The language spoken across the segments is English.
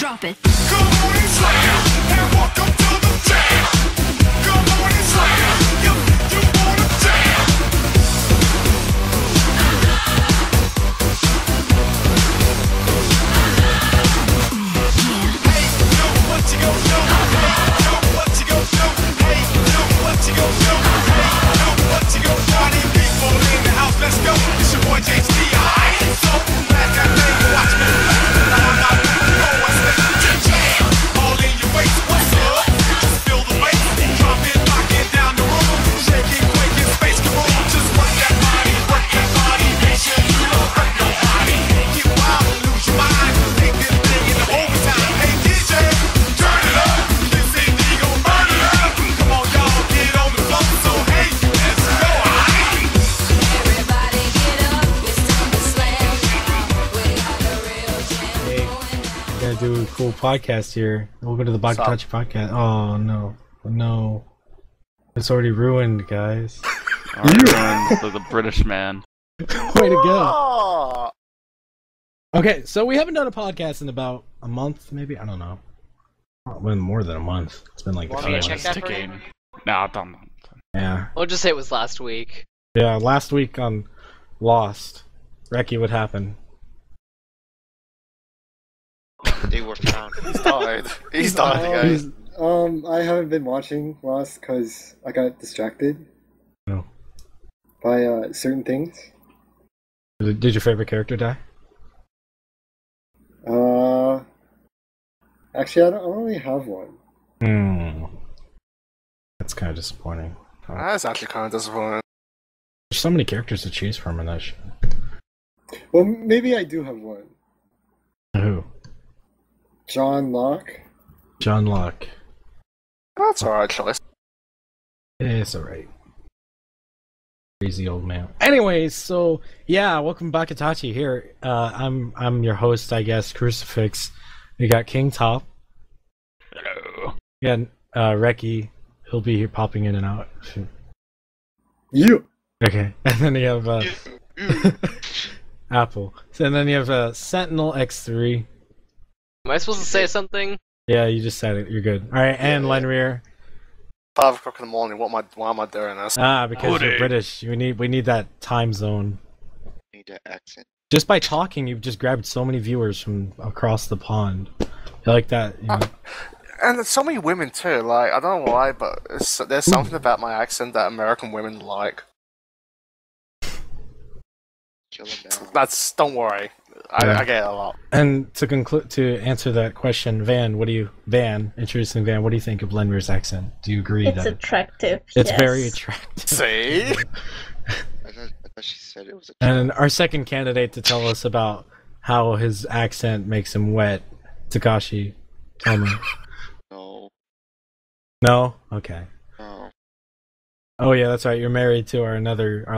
drop it. Come on and slam, and welcome to the jam. Come on and slam, you wanna jam. Hey, yo, what you gon' do? Hey, yo, what you gon' do? Hey, yo, what you gon' do? Hey, yo, what you gon' do? Party people in the house, let's go. It's your boy James D. So glad that they watch me. Now I'm not going one step to jam. All in your waist, what's up? Just feel the bass, drop it, lock it down the room. Shaking, quaking, space caroon. Just work that body, make sure you don't hurt nobody. Get wild and lose your mind. Take this thing in the overtime. Hey DJ, turn it up. This CD gon' burn it up. Come on, y'all, get on the floor. So hey, let's go. Everybody get up, it's time to slam. We got the real jam. Hey, we gotta do a cool podcast here. Welcome to the BakaTachi podcast. Oh no, it's already ruined, guys. Ruined the British man. Way to go. Okay, so we haven't done a podcast in about a month, maybe. I don't know. It's been more than a month. It's been like Want a me to few check months. that for you? Ticking. Nah, don't. Yeah, We'll just say it was last week. yeah. Last week on Lost, Reki, what happened? They were found. He's died. He's died, guys. I haven't been watching Lost because I got distracted No. by certain things. Did your favorite character die? Actually, I don't really have one. That's kind of disappointing. That's actually kind of disappointing. There's so many characters to choose from in that show. Well, maybe I do have one. Who? John Locke. John Locke. That's alright choice. It's alright. Crazy old man. Anyways, so yeah, welcome back to BakaTachi here. I'm your host, I guess, Crucifix. We got King Top. Hello. Yeah, Reki. He'll be here popping in and out. You. Okay, and then you have Apple. So, and then you have Sentinel X3. Am I supposed to say something? Yeah, you just said it. You're good. All right, and Lenrier. 5 o'clock in the morning, why am I doing this? Because you're Woody. British. We need that time zone. Need that accent. Just by talking, you've just grabbed so many viewers from across the pond. You like that? You know? And there's so many women too, like, I don't know why, but there's something about my accent that American women like. Kill him down. Don't worry. Yeah. I get it a lot. And to answer that question, Van, introducing Van, what do you think of Lenrier's accent? Do you agree It's that attractive. it's yes. very attractive? See? I thought she said it was a And our second candidate to tell us about how his accent makes him wet, Takashi, tell me. no. No? Okay. No. Oh yeah, that's right. You're married to our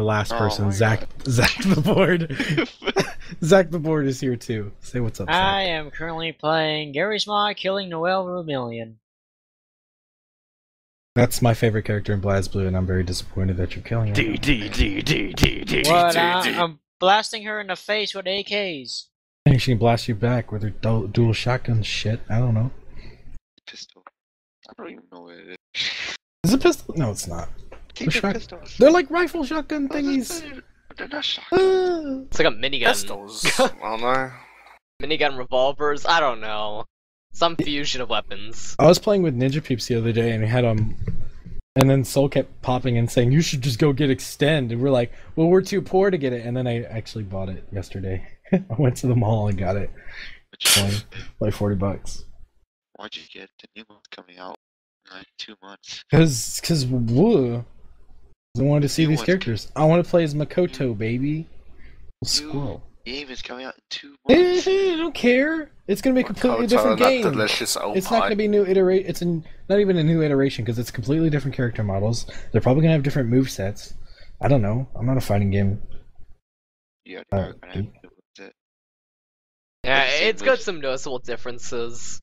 last Oh person, my Zach the Board. Zach the Board is here too. Say what's up, Zach. I am currently playing Gary Smart killing Noel Vermillion. That's my favorite character in BlazBlue, and I'm very disappointed that you're killing her. What? I'm blasting her in the face with AKs. Hey, she can blast you back with her dual shotgun shit. I don't know. Pistol. I don't even know what it is. Is it pistol? No, it's not. Keep They're your pistols. They're like rifle shotgun thingies. They're not shotguns. Ah. It's like a minigun. Pistols. I don't know. Minigun revolvers? I don't know. Some fusion of weapons. I was playing with Ninja Peeps the other day, and we had and then Soul kept popping and saying, "You should just go get Extend." And we're like, "Well, we're too poor to get it." And then I actually bought it yesterday. I went to the mall and got it. Like $40. Why'd you get the new one coming out in like 2 months? Cause woo. I wanted to see New these one's characters. I want to play as Makoto, baby. Squirrel. Game is coming out in 2 Eh, months. I don't care. It's gonna be a completely different That game. delicious old It's not pie. gonna be new iteration. It's not even a new iteration because it's completely different character models. They're probably gonna have different move sets. I don't know. I'm not a fighting game. Yeah, they're gonna have to do with it. Yeah, Same it's got moves. some noticeable differences.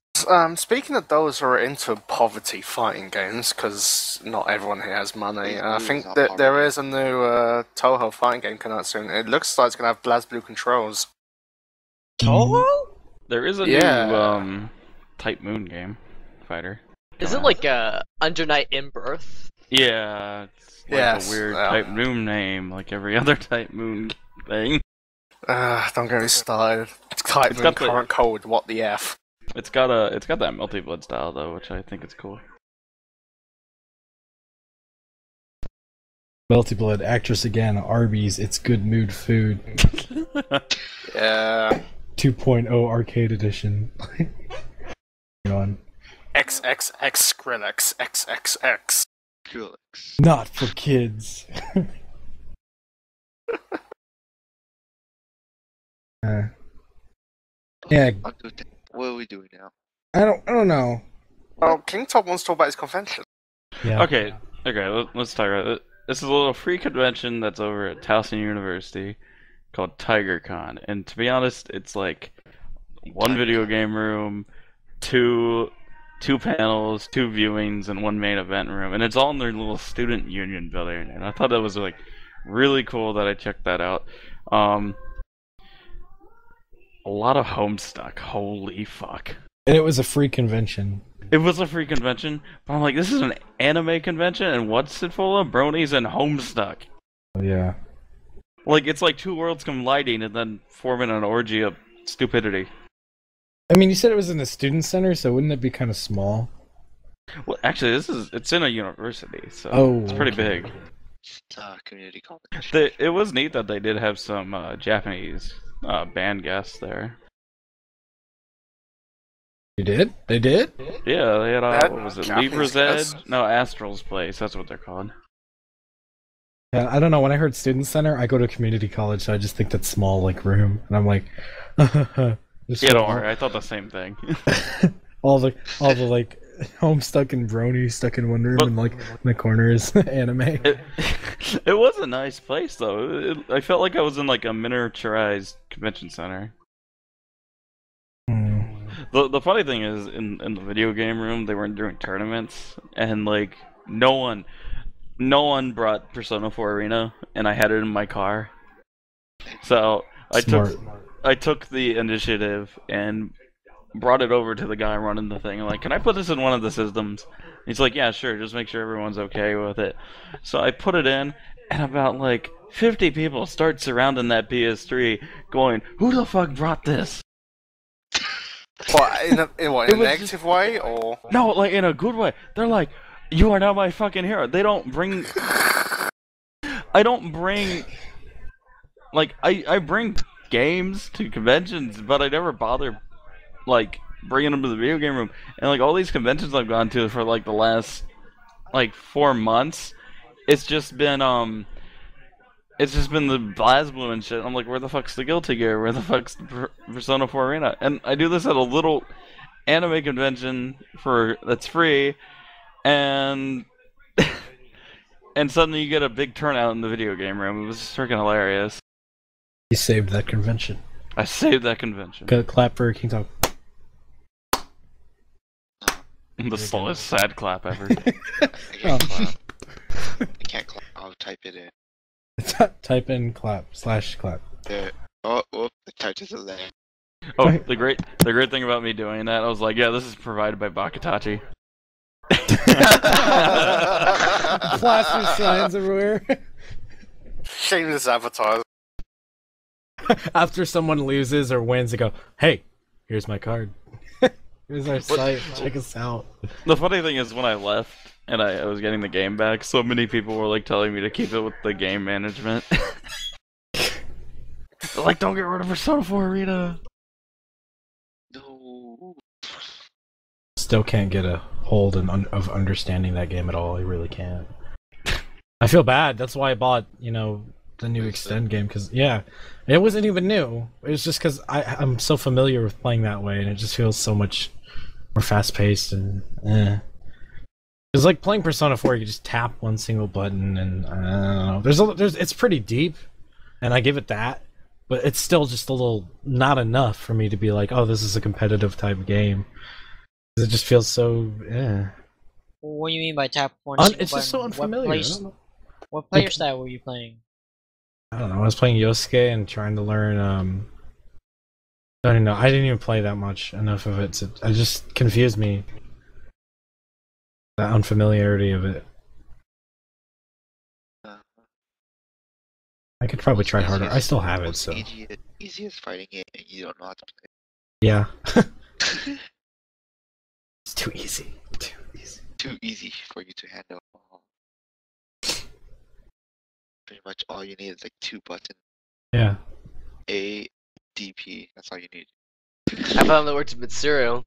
Speaking of those who are into poverty fighting games, because not everyone here has money, These I moves think are that there poverty. is a new Toho fighting game coming out soon. It looks like it's gonna have BlazBlue controls. Toho? There is a Yeah. new Type Moon game fighter. Is it like a Under Night in Birth? Yeah, it's like Yes, a weird yeah. Type Moon name, like every other Type Moon thing. Don't get me started. Type It's Moon got the- current code, what the F? It's got that multi-blood style though, which I think is cool. Melty Blood, actress again, Arby's, it's good mood food. Yeah. 2.0 arcade edition. On. XXX Skrillex XXX. Cool. Not for kids. Yeah, What are we doing now? I don't know. Well, King Top wants to talk about his convention. Yeah. Okay, let's talk about it. This is a little free convention that's over at Towson University called TigerCon, and to be honest, it's like one video game room, two panels, 2 viewings, and 1 main event room, and it's all in their little student union building. And I thought that was like really cool that I checked that out. A lot of Homestuck. Holy fuck. And it was a free convention. It was a free convention, but I'm like, this is an anime convention, and what's it full of? Bronies and Homestuck. Yeah. Like, it's like 2 worlds colliding and then forming an orgy of stupidity. I mean, you said it was in the student center, so wouldn't it be kind of small? Well, actually, it's in a university, so Oh, it's pretty okay. big. Community college. It was neat that they did have some Japanese band guests there. You did? They did? Yeah, they had, That what was it, Japanese Libra's guests? Edge? No, Astral's Place, that's what they're called. Yeah, I don't know. When I heard student center, I go to community college, so I just think that's small, like, room. And I'm like, just Yeah, don't all- worry, I thought the same thing. all the like Homestuck and Brony stuck in one room, But- and like in the corner is anime. It was a nice place, though. I felt like I was in, like, a miniaturized convention center. Hmm. The funny thing is, in the video game room, they weren't doing tournaments, and like no one brought Persona 4 Arena, and I had it in my car. So Smart. I took the initiative and brought it over to the guy running the thing. I'm like, can I put this in one of the systems? He's like, yeah, sure, just make sure everyone's okay with it. So I put it in, and about like 50 people start surrounding that PS3, going, who the fuck brought this? What, in a It was negative way, or? No, like in a good way. They're like, you are now my fucking hero. They don't bring. I don't bring. Like, I bring games to conventions, but I never bother, like, bringing them to the video game room. And, like, all these conventions I've gone to for, like, the last, like, 4 months, it's just been the BlazBlue and shit. I'm like, where the fuck's the Guilty Gear? Where the fuck's the Persona 4 Arena? And I do this at a little anime convention that's free, and and suddenly you get a big turnout in the video game room. It was freaking hilarious. You saved that convention. I saved that convention. Got a clap for King Talk. The slowest sad clap ever. I can't clap. I can't clap. I'll type it in. Type in clap/clap. There. Oh, the type isn't there. Oh, the great thing about me doing that, I was like, yeah, this is provided by BakaTachi. Plaster signs everywhere. Shameless advertising. After someone loses or wins, they go, "Hey, here's my card. Here's our site. Check us out." The funny thing is, when I left and I was getting the game back, so many people were like telling me to keep it with the game management. They're like, don't get rid of Persona 4 Arena. No. Still can't get a hold of understanding that game at all. I really can't. I feel bad. That's why I bought, the new Extend game, because it wasn't even new. It was just because I'm so familiar with playing that way, and it just feels so much more fast paced and It's like playing Persona 4. You just tap one single button, and I don't know. It's pretty deep, and I give it that, but it's still just a little not enough for me to be like, oh, this is a competitive type game. It just feels so. What do you mean by tap one? It's just so unfamiliar. I don't know. What player style were you playing? I don't know. I was playing Yosuke and trying to learn I don't know. I didn't even play that much enough of it. It just confused me. The unfamiliarity of it. Uh, I could probably try harder. I easiest- still have it, most so easiest fighting game, and you don't know how to yeah. play. It's too easy. Too easy. Too easy for you to handle. Pretty much all you need is like 2 buttons. Yeah. A, DP. That's all you need. I found that worked in Mitsuru.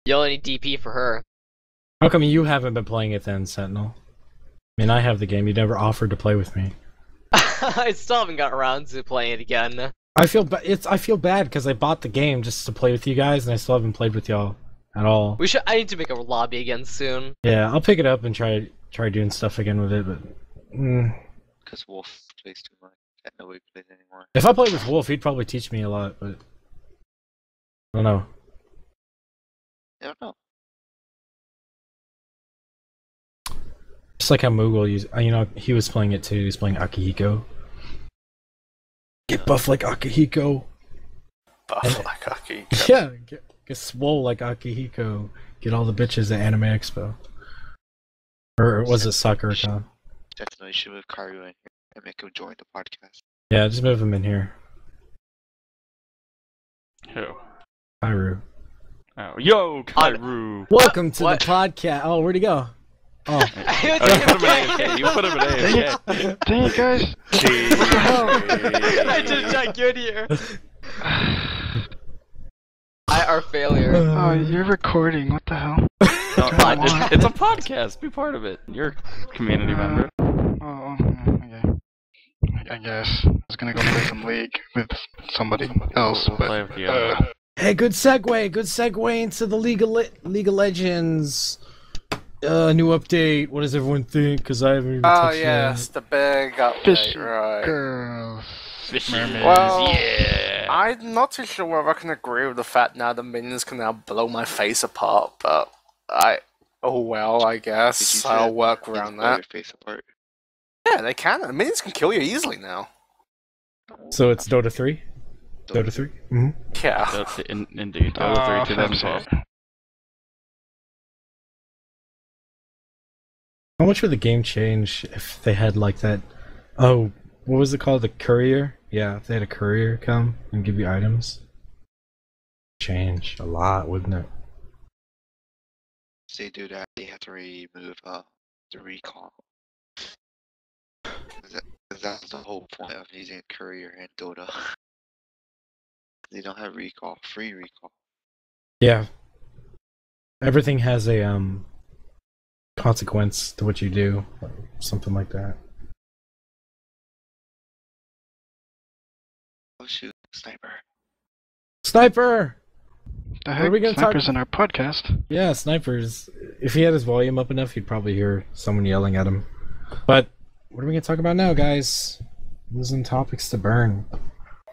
You only need DP for her. How come you haven't been playing it then, Sentinel? I mean, I have the game. You never offered to play with me. I still haven't got around to playing it again. I feel bad because I bought the game just to play with you guys, and I still haven't played with y'all at all. I need to make a lobby again soon. Yeah, I'll pick it up and try doing stuff again with it. But Because Wolf plays too much. And nobody plays anymore. if I played with Wolf, he'd probably teach me a lot. But I don't know. I don't know. Just like how Moogle he was playing it too. He was playing Akihiko. Get buff like Akihiko. Buff like Aki. Yeah, get swole like Akihiko. Get all the bitches at Anime Expo. Or was it Sakura-con? Definitely should move Karu in here and make him join the podcast. Yeah, just move him in here. Who? Pyru. Oh, yo, Kairu. Welcome to What? the podcast. Oh, where'd he go? Oh, Oh, you put him in AFK. Dang it, guys. I just got good here. Our failure. Oh, you're recording. What the hell? It's a podcast. Be part of it. You're a community member. Oh, okay. I guess. I was gonna go play some League with somebody else, We'll play but with you. hey, good segue. Good segue into the League of Legends. New update. What does everyone think? Because I haven't even Oh touched yes, the big update, Fish right? girls. Mermaids. Well, Yeah. I'm not too sure whether I can agree with the fact now the minions can now blow my face apart, but I Did you guess say I'll work you around blow your that. face apart? Yeah, they can. The minions can kill you easily now. So it's Dota 3? Dota 3? Mm-hmm. Yeah. Indeed. Dota 3 that's 2012. it. How much would the game change if they had like that? Oh, what was it called? The courier? Yeah, if they had a courier come and give you items. Change a lot, wouldn't it? If they do that, they have to remove the recall. 'Cause that's the whole point of using courier in Dota. They don't have recall, free recall. Yeah. Everything has a consequence to what you do, something like that. Oh shoot, sniper. Sniper! The What heck? are we gonna talk- Snipers in our podcast. Yeah, snipers. If he had his volume up enough, he'd probably hear someone yelling at him. But what are we gonna talk about now, guys? Losing topics to burn.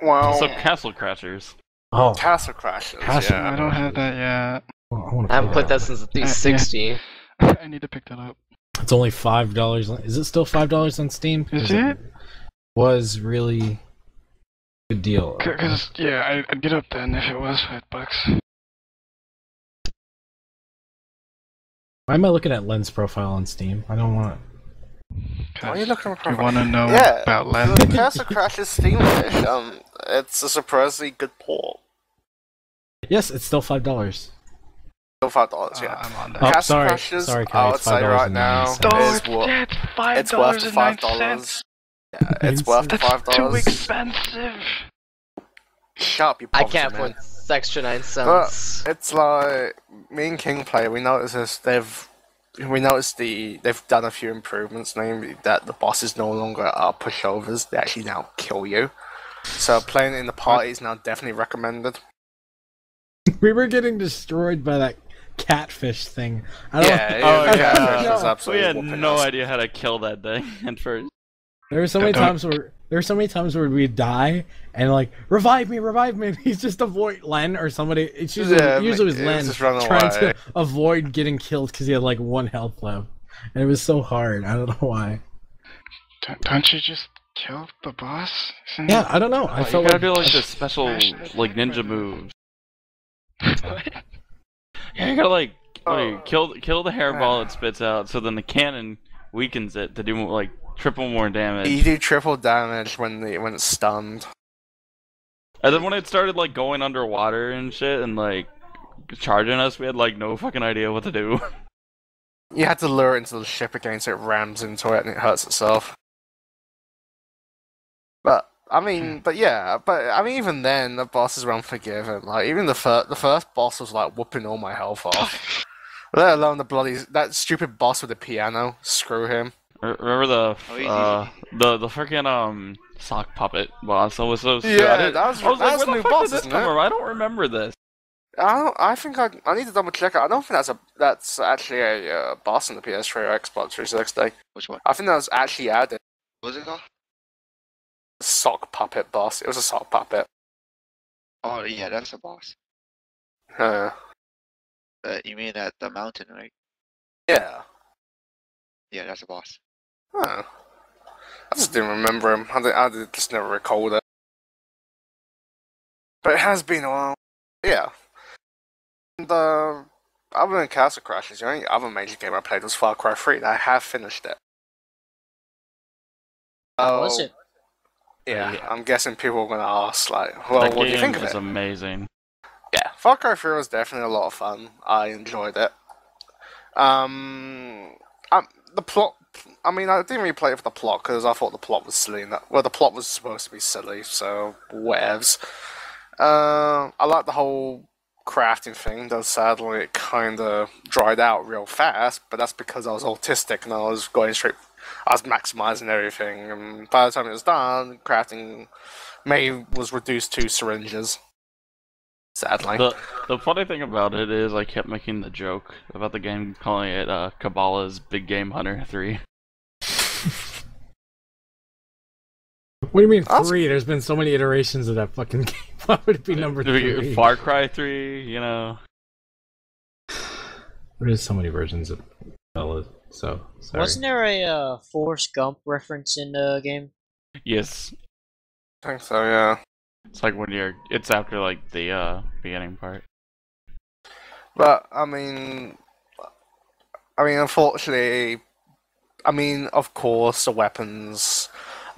Well, Also, Castle Crashers. Oh, Castle Crashes. Castle- Yeah. I don't have that yet. well, I want I to haven't played that since the 360. I need to pick that up. It's only $5. Is it still $5 on Steam? Is 'Cause it? Was really good deal. Cause yeah, I'd get up then if it was $5. Why am I looking at Lens profile on Steam? I don't want. Why are you looking at my You profile? want to know Yeah, about the Lens? Castle Crashes Steam edition. It's a surprisingly good port. Yes, it's still $5. Still $5, yeah. I'm on that. Oh, Castle sorry, Crashes, sorry, Kai, I would it's say right now, $5.90. is what it's it's worth the $5.09. $5. Yeah, it's worth the That's too $5. expensive. Shut up, you I poverty can't man. put extra 9 But cents. it's like me and King play. We noticed this. They've done a few improvements, namely that the bosses no longer are pushovers. They actually now kill you. So playing in the party is now definitely recommended. We were getting destroyed by that catfish thing. I don't Yeah, Oh, yeah, yeah. Catfish was We absolutely had whooping no us. idea how to kill that thing at first. There were so many Don't- times where we'd die and like revive me. He's just avoid Len or somebody. It's usually Yeah, it was it Len was just running trying away. to avoid getting killed because he had like 1 health left, and it was so hard. I don't know why. Don't you just kill the boss? Yeah, I don't know. I You felt gotta like do like this special like ninja moves. Yeah, you gotta like kill the hairball it spits out, so then the cannon weakens it to do like triple more You damage. do triple damage when it's stunned. And then when it started like going underwater and shit and like charging us, we had like no fucking idea what to do. You had to lure it into the ship again so it rams into it and it hurts itself. But I mean, but I mean, even then the bosses were unforgiving. Like even the first boss was like whooping all my health off. Let alone that stupid boss with the piano. Screw him. Remember the freaking sock puppet boss? That was so stupid. Yeah, I was like, that's where a new the fuck boss, did this isn't come it? from? I don't remember this. I think I need to double check it. I don't think that's actually a boss in the PS3 or Xbox 360. Which one? I think that was actually added. What was it called? Sock puppet boss. It was a sock puppet. Oh yeah, that's a boss. Uh, You mean at the mountain, right? yeah. Yeah, that's a boss. Huh. I just didn't remember him. I just never recalled it. But it has been a while. Yeah. And, other than Castle Crashers, the only other major game I played was Far Cry 3, and I have finished it. How was it? Yeah, I'm guessing people are going to ask, like, well, That what do you game think of is it? amazing. Yeah, Far Cry 3 was definitely a lot of fun. I enjoyed it. The plot. I mean, I didn't really play it for the plot because I thought the plot was silly. Well, the plot was supposed to be silly, so whatevs. I like the whole crafting thing, though sadly it kind of dried out real fast. But that's because I was autistic and I was maximizing everything. And by the time it was done, crafting was reduced to syringes. Sadly. The funny thing about it is I kept making the joke about the game, calling it Kabbalah's Big Game Hunter 3. what do you mean 3? There's been so many iterations of that fucking game. Why would it be number 3? Far Cry 3, you know. There's so many versions of Kabbalah, so sorry. Wasn't there a Forrest Gump reference in the game? Yes. I think so, yeah. It's like it's after like the beginning part. But I mean, unfortunately, of course, the weapons,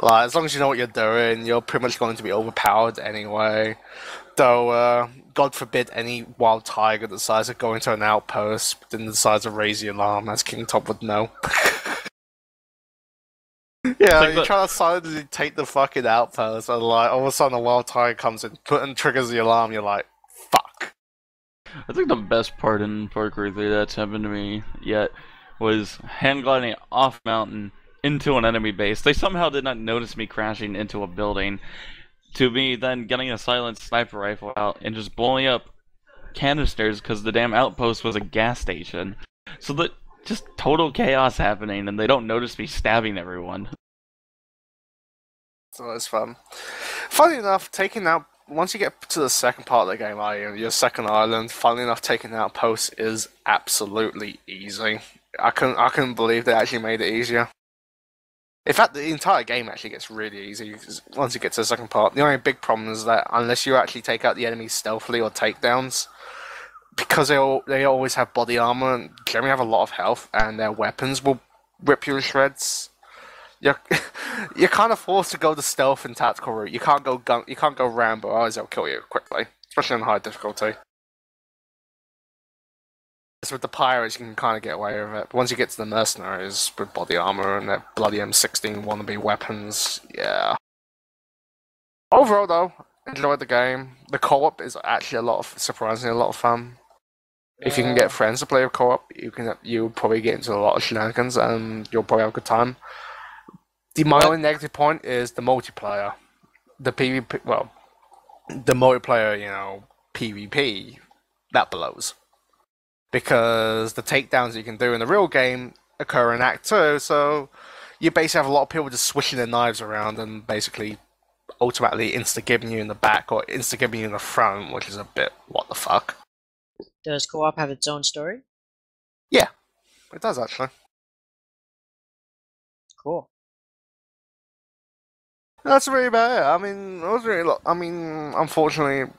like as long as you know what you're doing, you're pretty much going to be overpowered anyway. Though, God forbid any wild tiger decides to go into an outpost, then decides to raise the alarm, as King Top would know. Yeah, like you try to silently take the fucking outpost, and like all of a sudden a wild tiger comes in, and triggers the alarm. You're like, fuck. I think the best part in Far Cry 3 that's happened to me yet was hand gliding off mountain into an enemy base. They somehow did not notice me crashing into a building. To me, then getting a silent sniper rifle out and just blowing up canisters because the damn outpost was a gas station. So that just total chaos happening, and they don't notice me stabbing everyone. So it's fun. Funny enough, once you get to the second part of the game, your second island, funny enough, taking out posts is absolutely easy. I couldn't believe they actually made it easier. In fact, the entire game actually gets really easy once you get to the second part. The only big problem is that unless you actually take out the enemies stealthily or takedowns, because they always have body armor and generally have a lot of health, and their weapons will rip you to shreds. You're kind of forced to go the stealth and tactical route. You can't go Rambo, otherwise they'll kill you quickly, especially on high difficulty. As with the pirates, you can kind of get away with it. But once you get to the mercenaries with body armor and their bloody M16 wannabe weapons, yeah. Overall, though, enjoyed the game. The co-op is actually surprisingly a lot of fun. If you can get friends to play with co-op, you'll probably get into a lot of shenanigans and you'll probably have a good time. My only negative point is the multiplayer. The PvP, the multiplayer, PvP, that blows. Because the takedowns you can do in the real game occur in Act 2, so you basically have a lot of people just swishing their knives around and basically ultimately insta-gibbing you in the back or insta-gibbing you in the front, which is a bit what the fuck. Does co-op have its own story? Yeah, it does actually. Cool. That's really about it. I mean, it was really. I mean, unfortunately,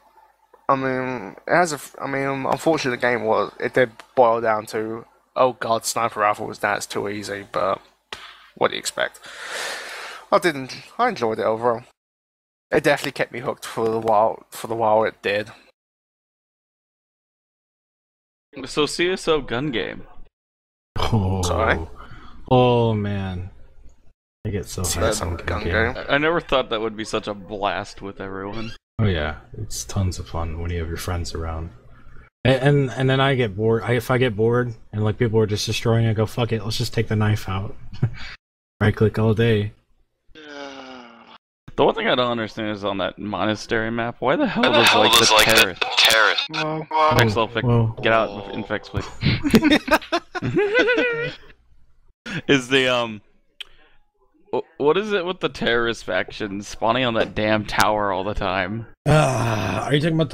I mean, it has a. I mean, unfortunately, the game was. It did boil down to, oh god, sniper rifle was that's too easy. But what do you expect? I didn't. I enjoyed it overall. It definitely kept me hooked for the while. For the while it did. So CSO gun game. Oh, Sorry? Oh man, I get so See, hyped that's on a gun gun game. game. I never thought that would be such a blast with everyone. Oh yeah, it's tons of fun when you have your friends around. And then I get bored. If I get bored and like people are just destroying, I go fuck it. Let's just take the knife out. Right click all day. The one thing I don't understand is on that monastery map, why the hell does the terrorist Well, Whoa. get out and fix please. Is the what is it with the terrorist faction spawning on that damn tower all the time? Are you talking about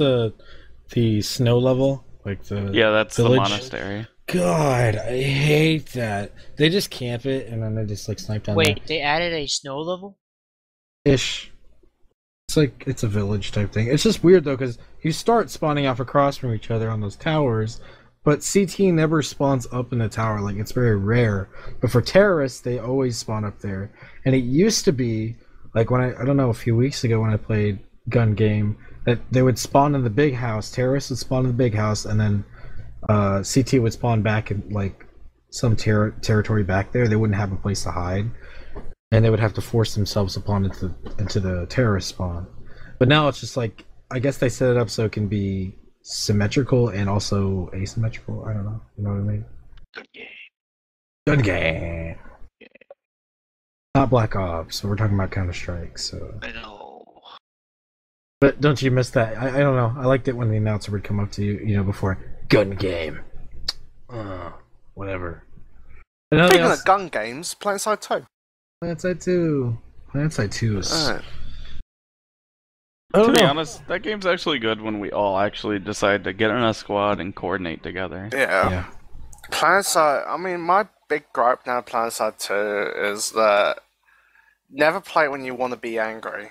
the snow level? Like the Yeah, that's village? the monastery. God, I hate that. They just camp it and then they just like snipe down Wait, they added a snow level? there. Ish. It's like it's a village type thing. It's just weird though because you start spawning off across from each other on those towers, but CT never spawns up in the tower. Like it's very rare. But for terrorists, they always spawn up there. And it used to be like when I don't know, a few weeks ago when I played gun game, that they would spawn in the big house. Terrorists would spawn in the big house, and then CT would spawn back in like some territory back there. They wouldn't have a place to hide, and they would have to force themselves upon into the terrorist spawn. But now it's just like I guess they set it up so it can be symmetrical and also asymmetrical. I don't know. You know what I mean? Gun game. Not Black Ops. We're talking about Counter-Strike. So. I know. But don't you miss that? I don't know. I liked it when the announcer would come up to you, before gun game. Whatever. Speaking of gun games, PlanetSide 2. PlanetSide 2. PlanetSide 2 is. Alright. I To don't be know. honest, that game's actually good when we all actually decide to get in a squad and coordinate together. Yeah. PlanetSide. I mean, my big gripe now, with PlanetSide 2, is that never play it when you want to be angry.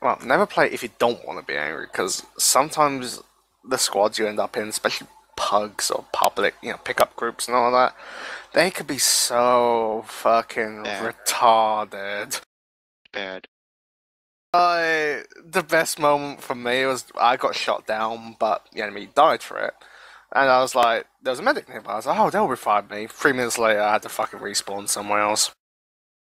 Well, never play it if you don't want to be angry, because sometimes the squads you end up in, especially pugs or public, pickup groups and all that, they could be so fucking retarded. Bad. The best moment for me was I got shot down, but the enemy died for it. And I was like, there was a medic nearby. I was like, oh, they'll revive me. 3 minutes later, I had to fucking respawn somewhere else.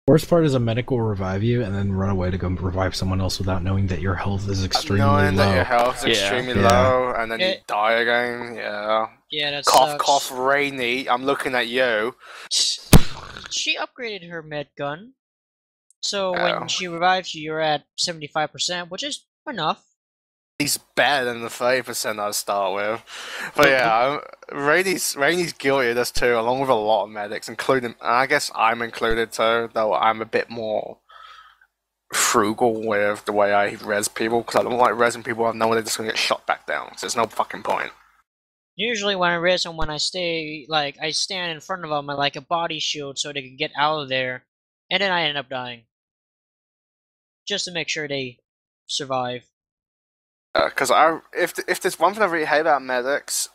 Worst part is a medic will revive you and then run away to go revive someone else without knowing that your health is extremely Knowing low. that your health is extremely low, and then you die again, Yeah, that Cough, sucks. cough, Rainy, I'm looking at you. She upgraded her med gun. So Oh. when she revives you, you're at 75%, which is enough. He's better than the 30% I start with. But yeah, Rainy's guilty of this too, along with a lot of medics, including, I guess I'm included too, though I'm a bit more frugal with the way I res people, because I don't like resing people I know they're just going to get shot back down, so there's no fucking point. Usually when I res them, when I I stand in front of them like a body shield so they can get out of there, and then I end up dying. Just to make sure they survive. Because if there's one thing I really hate about medics,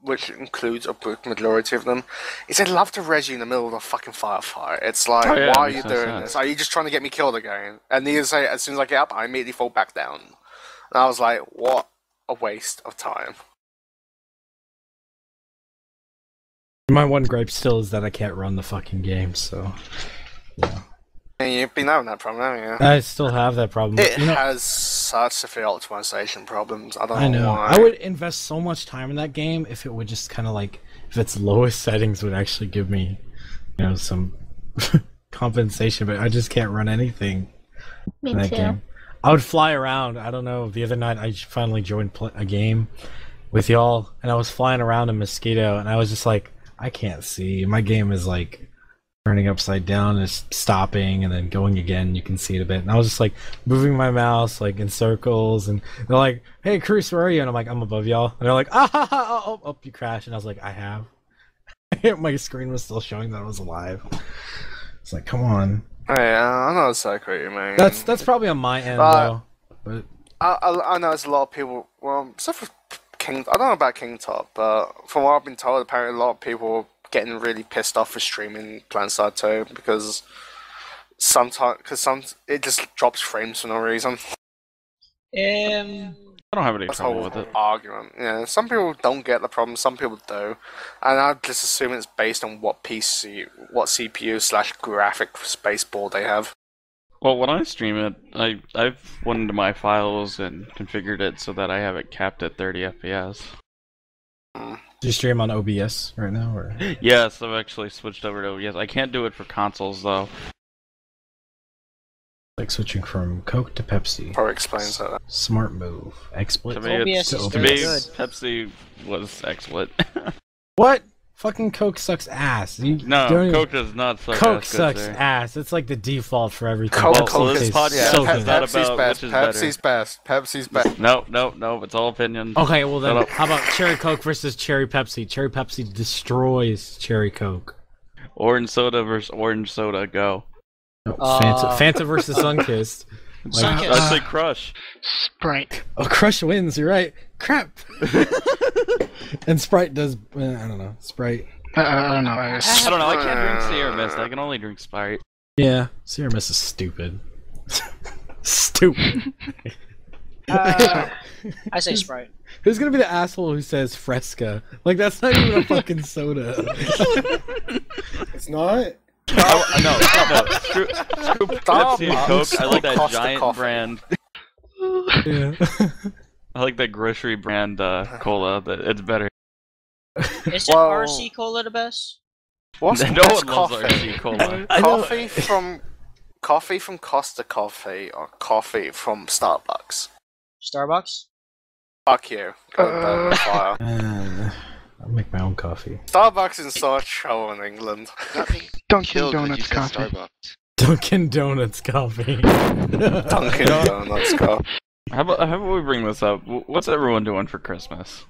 which includes a big majority of them, is they love to res you in the middle of a fucking firefight. It's like, Oh, yeah, why are makes you no doing sense. this? Are you just trying to get me killed again? And they say, as soon as I get up, I immediately fall back down. And I was like, what a waste of time. My one gripe still is that I can't run the fucking game, so. Yeah. And you've been having that problem, haven't you? I still have that problem. It You know- has such severe optimization problems. I don't I know know. why. I would invest so much time in that game if it would just kind of like, if its lowest settings would actually give me, some compensation, but I just can't run anything in that game. I would fly around. I don't know. The other night I finally joined a game with y'all, and I was flying around in Mosquito, and I was just like, I can't see. My game is like turning upside down, and it's stopping, and then going again. You can see it a bit, and I was just like moving my mouse like in circles, and they're like, "Hey, Cruz, where are you?" And I'm like, "I'm above y'all." And they're like, "Ah, ha, ha, oh, you crashed." And I was like, "I have." My screen was still showing that I was alive. It's like, come on. Yeah, I know exactly what you mean. That's probably on my end though. But I know there's a lot of people. Well, except for King, I don't know about King Top, but from what I've been told, apparently a lot of people are getting really pissed off for streaming PlanetSide 2 because it just drops frames for no reason. I don't have any That's trouble whole with it. argument. Yeah, some people don't get the problem, some people do, and I just assume it's based on what CPU/graphic space board they have. Well, when I stream it, I've went into my files and configured it so that I have it capped at 30 FPS. do you stream on OBS right now, or? Yes, I've actually switched over to OBS. I can't do it for consoles though. Like switching from Coke to Pepsi. Probably explains that. Smart move. XSplit. To me, OBS is to very me, good. Pepsi was XSplit. What? Fucking Coke sucks ass. You No, don't even- Coke does not suck Coke ass, good sucks sir. ass. It's like the default for everything. Coke Pepsi so this tastes podcast so is good. not Pepsi's about best. which is better. Pepsi's best. Pepsi's best. No, it's all opinion. Okay, well then, Shut up. how about Cherry Coke versus Cherry Pepsi? Cherry Pepsi destroys Cherry Coke. Orange soda versus orange soda, go. Fanta versus Sunkist. Sunkist. I'd say Crush. Sprite. Oh, Crush wins. You're right. Crap. And Sprite does. I don't know. Sprite. I don't know. I don't know, I can't drink Sierra Mist, I can only drink Sprite. Yeah, Sierra Mist is stupid. Stupid. I say Sprite. Who's gonna be the asshole who says Fresca? Like that's not even a fucking soda. It's not. No. Screw Pepsi and Coke. I like that Costa giant Coffee. brand. Yeah. I like that grocery brand cola. It's better. Isn't Well- RC Cola the best? What's the No best one loves coffee? RC cola. I know- Coffee from Costa Coffee or coffee from Starbucks? Starbucks? Fuck you. Go burn the fire. I'll make my own coffee. Starbucks is so show in England. Got me Dunkin' killed when you Donuts said coffee. Starbucks. Dunkin' Donuts coffee. Dunkin' Donuts coffee. How about we bring this up? What's everyone doing for Christmas?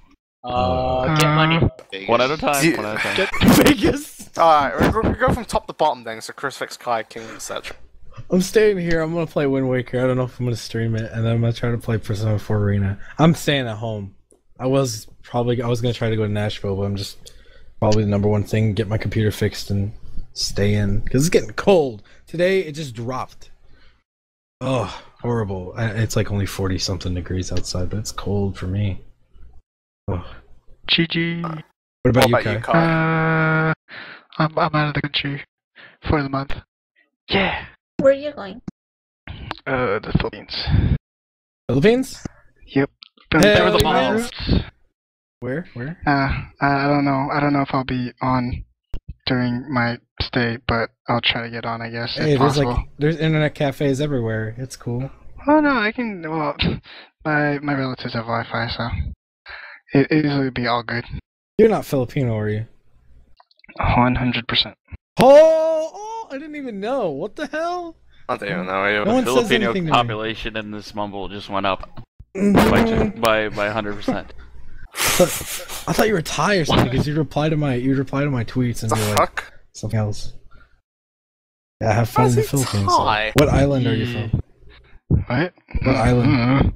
Get money. Vegas. One at a time. Yeah. One at a time. Vegas. Alright, we go from top to bottom then, so Crucifix, Kai, King, etc. I'm staying here. I'm gonna play Wind Waker. I don't know if I'm gonna stream it, and then I'm gonna try to play Persona 4 Arena. I'm staying at home. I was gonna try to go to Nashville, but I'm just probably the number one thing: get my computer fixed and stay in because it's getting cold. Today it just dropped. Oh, horrible! It's like only 40 something degrees outside, but it's cold for me. Oh. GG. What about What you, about Kai? you, Kai? I'm out of the country for the month. Yeah. Where are you going? The Philippines. Philippines? Yep. Hell There yeah. balls. Where? I don't know. I don't know if I'll be on during my stay, but I'll try to get on, I guess, Hey, if possible. there's internet cafes everywhere. It's cool. Oh no, I can. Well, my relatives have Wi-Fi, so it'll be all good. You're not Filipino, are you? 100%. Oh, I didn't even know. What the hell? I don't even know. Either. No one says Filipino anything to me. population in this mumble just went up Mhm. by 100%. I thought you were Thai or something because you'd reply to my tweets and The be like fuck? something else. Yeah, have fun in the How's he Philippines. Thai? What island are you from? What? What island?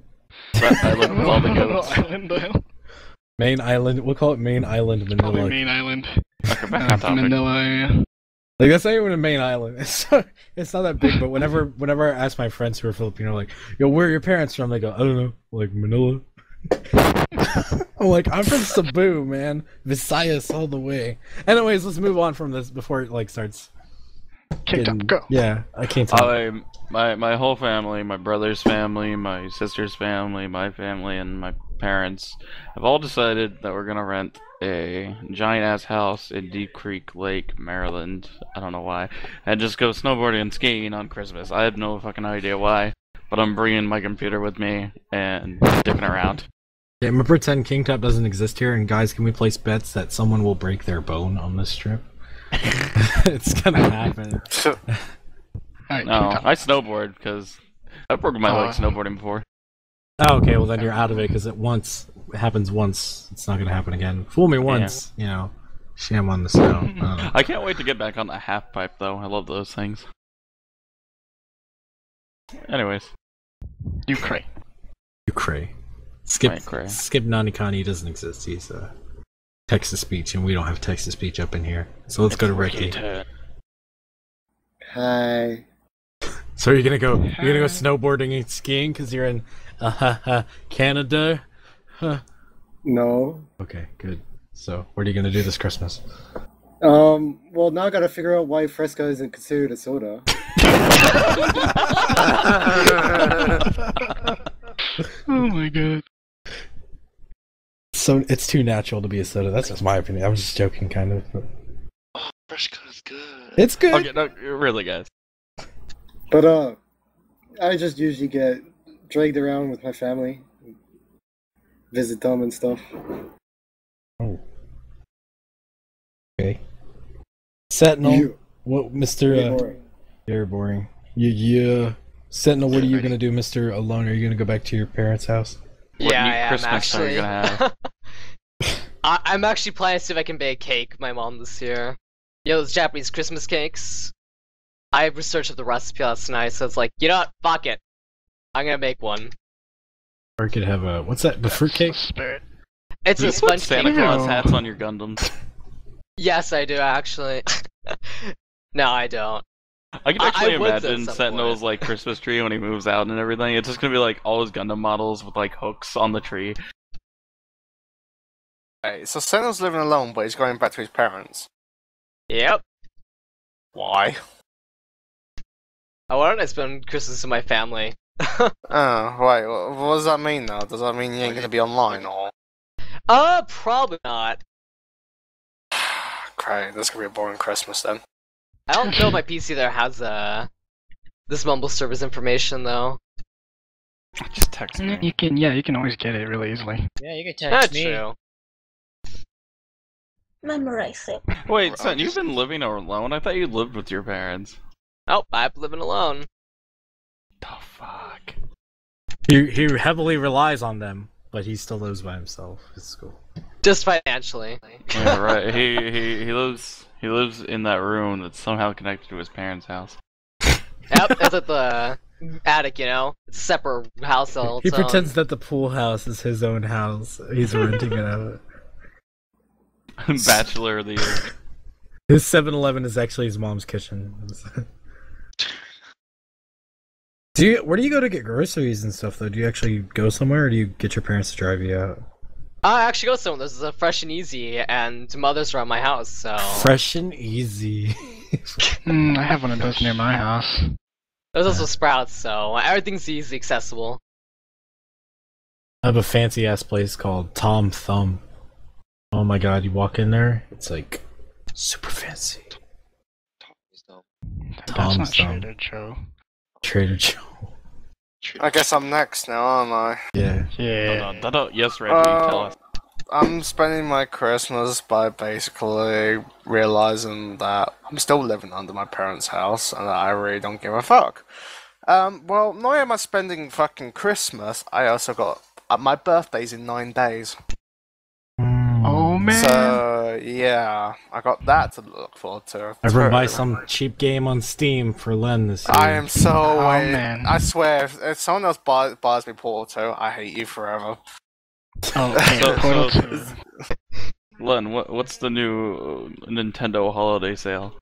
That island with all the goats. Island. Main island. We'll call it Main Island, Probably Manila. main island. Okay, back on topic. Manila area. Like that's not even a main island. It's not that big. But whenever I ask my friends who are Filipino, like, "Yo, where are your parents from?" They go, "I don't know, like Manila." I'm like, I'm from Cebu, man. Visayas all the way. Anyways, let's move on from this before it like starts. Kicked getting- up. Go. Yeah, I can't tell. My whole family, my brother's family, my sister's family, my family, and my parents have all decided that we're gonna rent a giant ass house in Deep Creek Lake, Maryland. I don't know why, and just go snowboarding and skiing on Christmas. I have no fucking idea why, but I'm bringing my computer with me and dicking around. Yeah, I'm gonna pretend King Top doesn't exist here, and guys, can we place bets that someone will break their bone on this trip? It's gonna happen. Alright, No, King Top. I snowboard because I've broken my leg snowboarding before. Oh, okay, well then you're out of it because it happens once. It's not gonna happen again. Fool me once, you know. Sham on the snow. I can't wait to get back on the half pipe though. I love those things. Anyways, Ukraine. Ukraine. Skip Ukraine. Skip Nanikani doesn't exist. He's text to speech, and we don't have text to speech up in here. So let's go to Ricky. Hi. So you're gonna go snowboarding and skiing because you're in Canada? No. Okay, good. So what are you gonna do this Christmas? Well, now I gotta figure out why Fresca isn't considered a soda. Oh my god. So it's too natural to be a soda. That's just my opinion. I was just joking, kind of. But... Fresh cut is good. It's good. Okay, no, really, guys. But, I just usually get dragged around with my family, visit them and stuff. Oh. Okay. Sentinel, You. what, Mr. Very boring. Very boring. Yeah. Sentinel, what are you gonna do, Mr. Alone? Are you gonna go back to your parents' house? What Yeah, neat I am Christmas are actually. you gonna have? I'm actually planning to see if I can bake a cake for my mom this year. You know those Japanese Christmas cakes? I researched the recipe last night, so it's like, you know what? Fuck it. I'm gonna make one. Or you could have a what's that? The fruitcake? Spirit. It's Do a you put sponge Santa cake. Claus Ew. hats on your Gundams? Yes, I do actually. No, I don't. I can actually I would at imagine some Sentinel's point. like Christmas tree when he moves out and everything. It's just gonna be like all his Gundam models with like hooks on the tree. Right, so Sentinel's living alone, but he's going back to his parents. Yep. Why? Why don't I spend Christmas with my family? Oh, right. What does that mean now? Does that mean you ain't gonna be online or? Probably not. Great, that's gonna be a boring Christmas then. I don't know if my PC there has this mumble server's information though. Just text me. You can always get it really easily. Yeah, you can That's text me. true. Memorize it. Wait, Sen, you've been living alone? I thought you lived with your parents. Oh, I'm living alone. The fuck? He heavily relies on them, but he still lives by himself. It's cool. Just financially. Yeah, right. He lives in that room that's somehow connected to his parents' house. Yep, it's at the attic, you know? It's a separate house all its He own. pretends that the pool house is his own house. He's renting it out. Bachelor of the Year. His 7-Eleven is actually his mom's kitchen. Where do you go to get groceries and stuff though? Do you actually go somewhere, or do you get your parents to drive you out? I actually go somewhere. This is a Fresh and Easy, and Mother's around my house, so... Fresh and easy. I have one of those near my house. There's also Sprouts, so everything's easy accessible. I have a fancy ass place called Tom Thumb. Oh my god, you walk in there, it's like super fancy. That's Tom's not Thumb. Trader Joe. Trader Joe. I guess I'm next now, aren't I? Yeah. Yeah. Yes, Reggie, tell us. I'm spending my Christmas by basically realizing that I'm still living under my parents' house and that I really don't give a fuck. Well, not only am I spending fucking Christmas, I also got my birthday's in 9 days. Oh man. So yeah, I got that to look forward to. Everyone buy some cheap game on Steam for Len this year. I am so man. I swear, if someone else buys me Portal 2, I hate you forever. Oh, okay. Portal 2. Len, what's the new Nintendo holiday sale?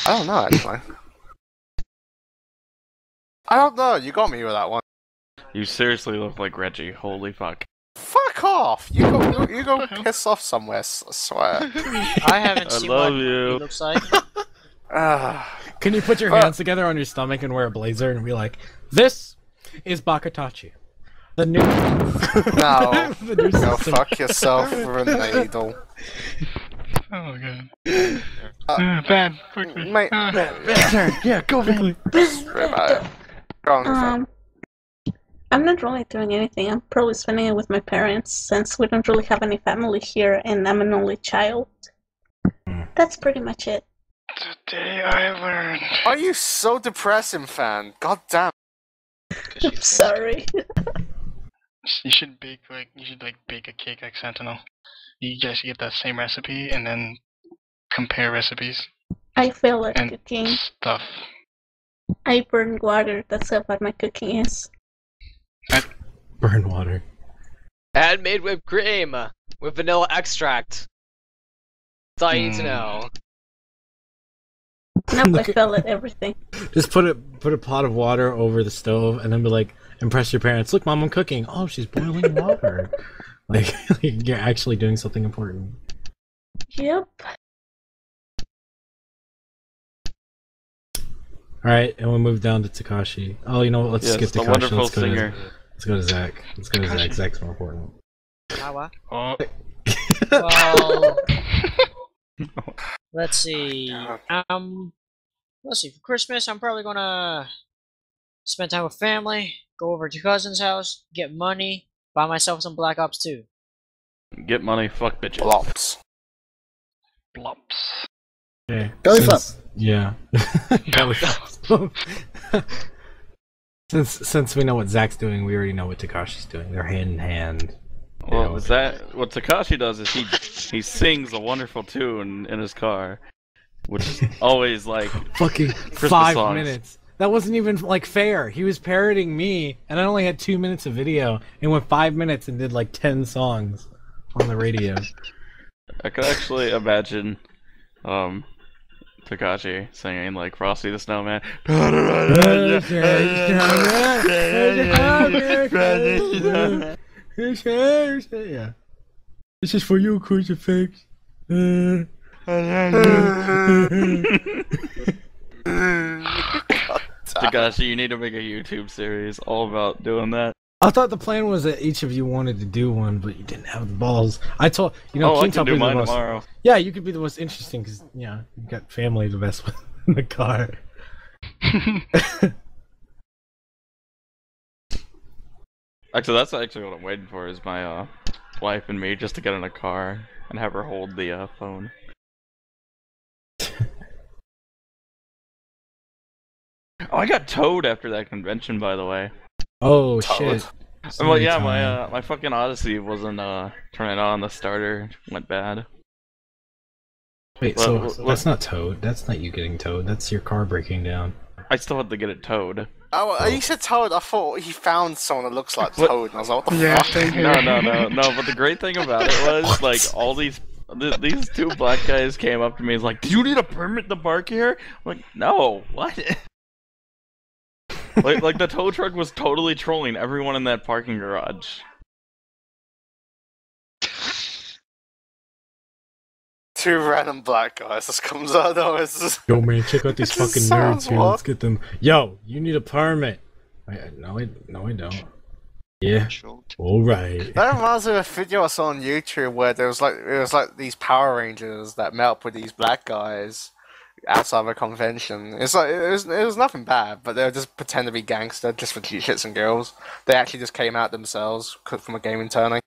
I don't know actually. I don't know. You got me with that one. You seriously look like Reggie. Holy fuck. Fuck off! You go piss off somewhere. I swear. I haven't I seen love what you. it looks like. Can you put your hands together on your stomach and wear a blazer and be like, "This is BakaTachi, the new." No, the new go system. fuck yourself with a needle. Oh god. Bad. Quickly. Mate, Yeah, go quickly. Sorry about it. Go on, Fran. I'm not really doing anything. I'm probably spending it with my parents since we don't really have any family here and I'm an only child. That's pretty much it. Today I learned. Are you so depressing, fan? God damn. I'm sorry. You should bake bake a cake like Sentinel. You guys get that same recipe and then compare recipes I feel like and cooking. stuff. I burn water. That's how bad my cooking is. Burn water. Handmade whipped cream with vanilla extract. That's all you need to know. Nope, I Look at- fell at everything. Just put a pot of water over the stove and then be like, impress your parents. Look, Mom, I'm cooking. Oh, she's boiling water. Like you're actually doing something important. Yep. All right, and we'll move down to Takashi. Oh, you know what? Let's Yes, skip the Takashi. wonderful Let's go singer. let's go to Zach. Let's go to Zach. Zach's more important. How? Oh, Well, let's see. Let's see. For Christmas, I'm probably gonna spend time with family, go over to cousin's house, get money, buy myself some Black Ops 2. Get money, fuck bitches. Blops. blops. Okay. Belly flop. Yeah. Belly flop. Since we know what Zach's doing, we already know what Takashi's doing. They're hand in hand. Well, is that what Takashi does? Is he sings a wonderful tune in his car, which is always like Fucking Christmas 5 songs. minutes. That wasn't even like fair. He was parroting me, and I only had 2 minutes of video, and went 5 minutes and did like 10 songs on the radio. I could actually imagine Takashi singing like Frosty the Snowman. Yeah. This is for you, crucifix. Takashi, you need to make a YouTube series all about doing that. I thought the plan was that each of you wanted to do one, but you didn't have the balls. I told you know. I King can do Top mine the most, tomorrow. Yeah, you could be the most interesting because yeah, you've got family the best with in the car. Actually, that's actually what I'm waiting for. Is my wife and me just to get in a car and have her hold the phone. Oh, I got towed after that convention, by the way. Oh Toad. shit! Well, yeah, my fucking Odyssey wasn't turning on. The starter went bad. Wait, Well, so that's not towed. That's not you getting towed. That's your car breaking down. I still had to get it towed. Oh, you said Toad. I thought he found someone that looks like What? Toad, and I was like, what the Yeah, fuck? same here. No. But the great thing about it was like all these two black guys came up to me and was like, "Do you need a permit to park here?" I'm like, no, what? like the tow truck was totally trolling everyone in that parking garage. Two random black guys just comes out though. It's just... Yo, man, check out these It just fucking sounds nerds here. what? Let's get them. Yo, you need a permit. No, I don't. Yeah. All right. That reminds me of a video I saw on YouTube where there was like these Power Rangers that met up with these black guys outside of a convention. It's like it was nothing bad, but they were just pretend to be gangster just for shits and girls. They actually just came out themselves from a gaming tourney.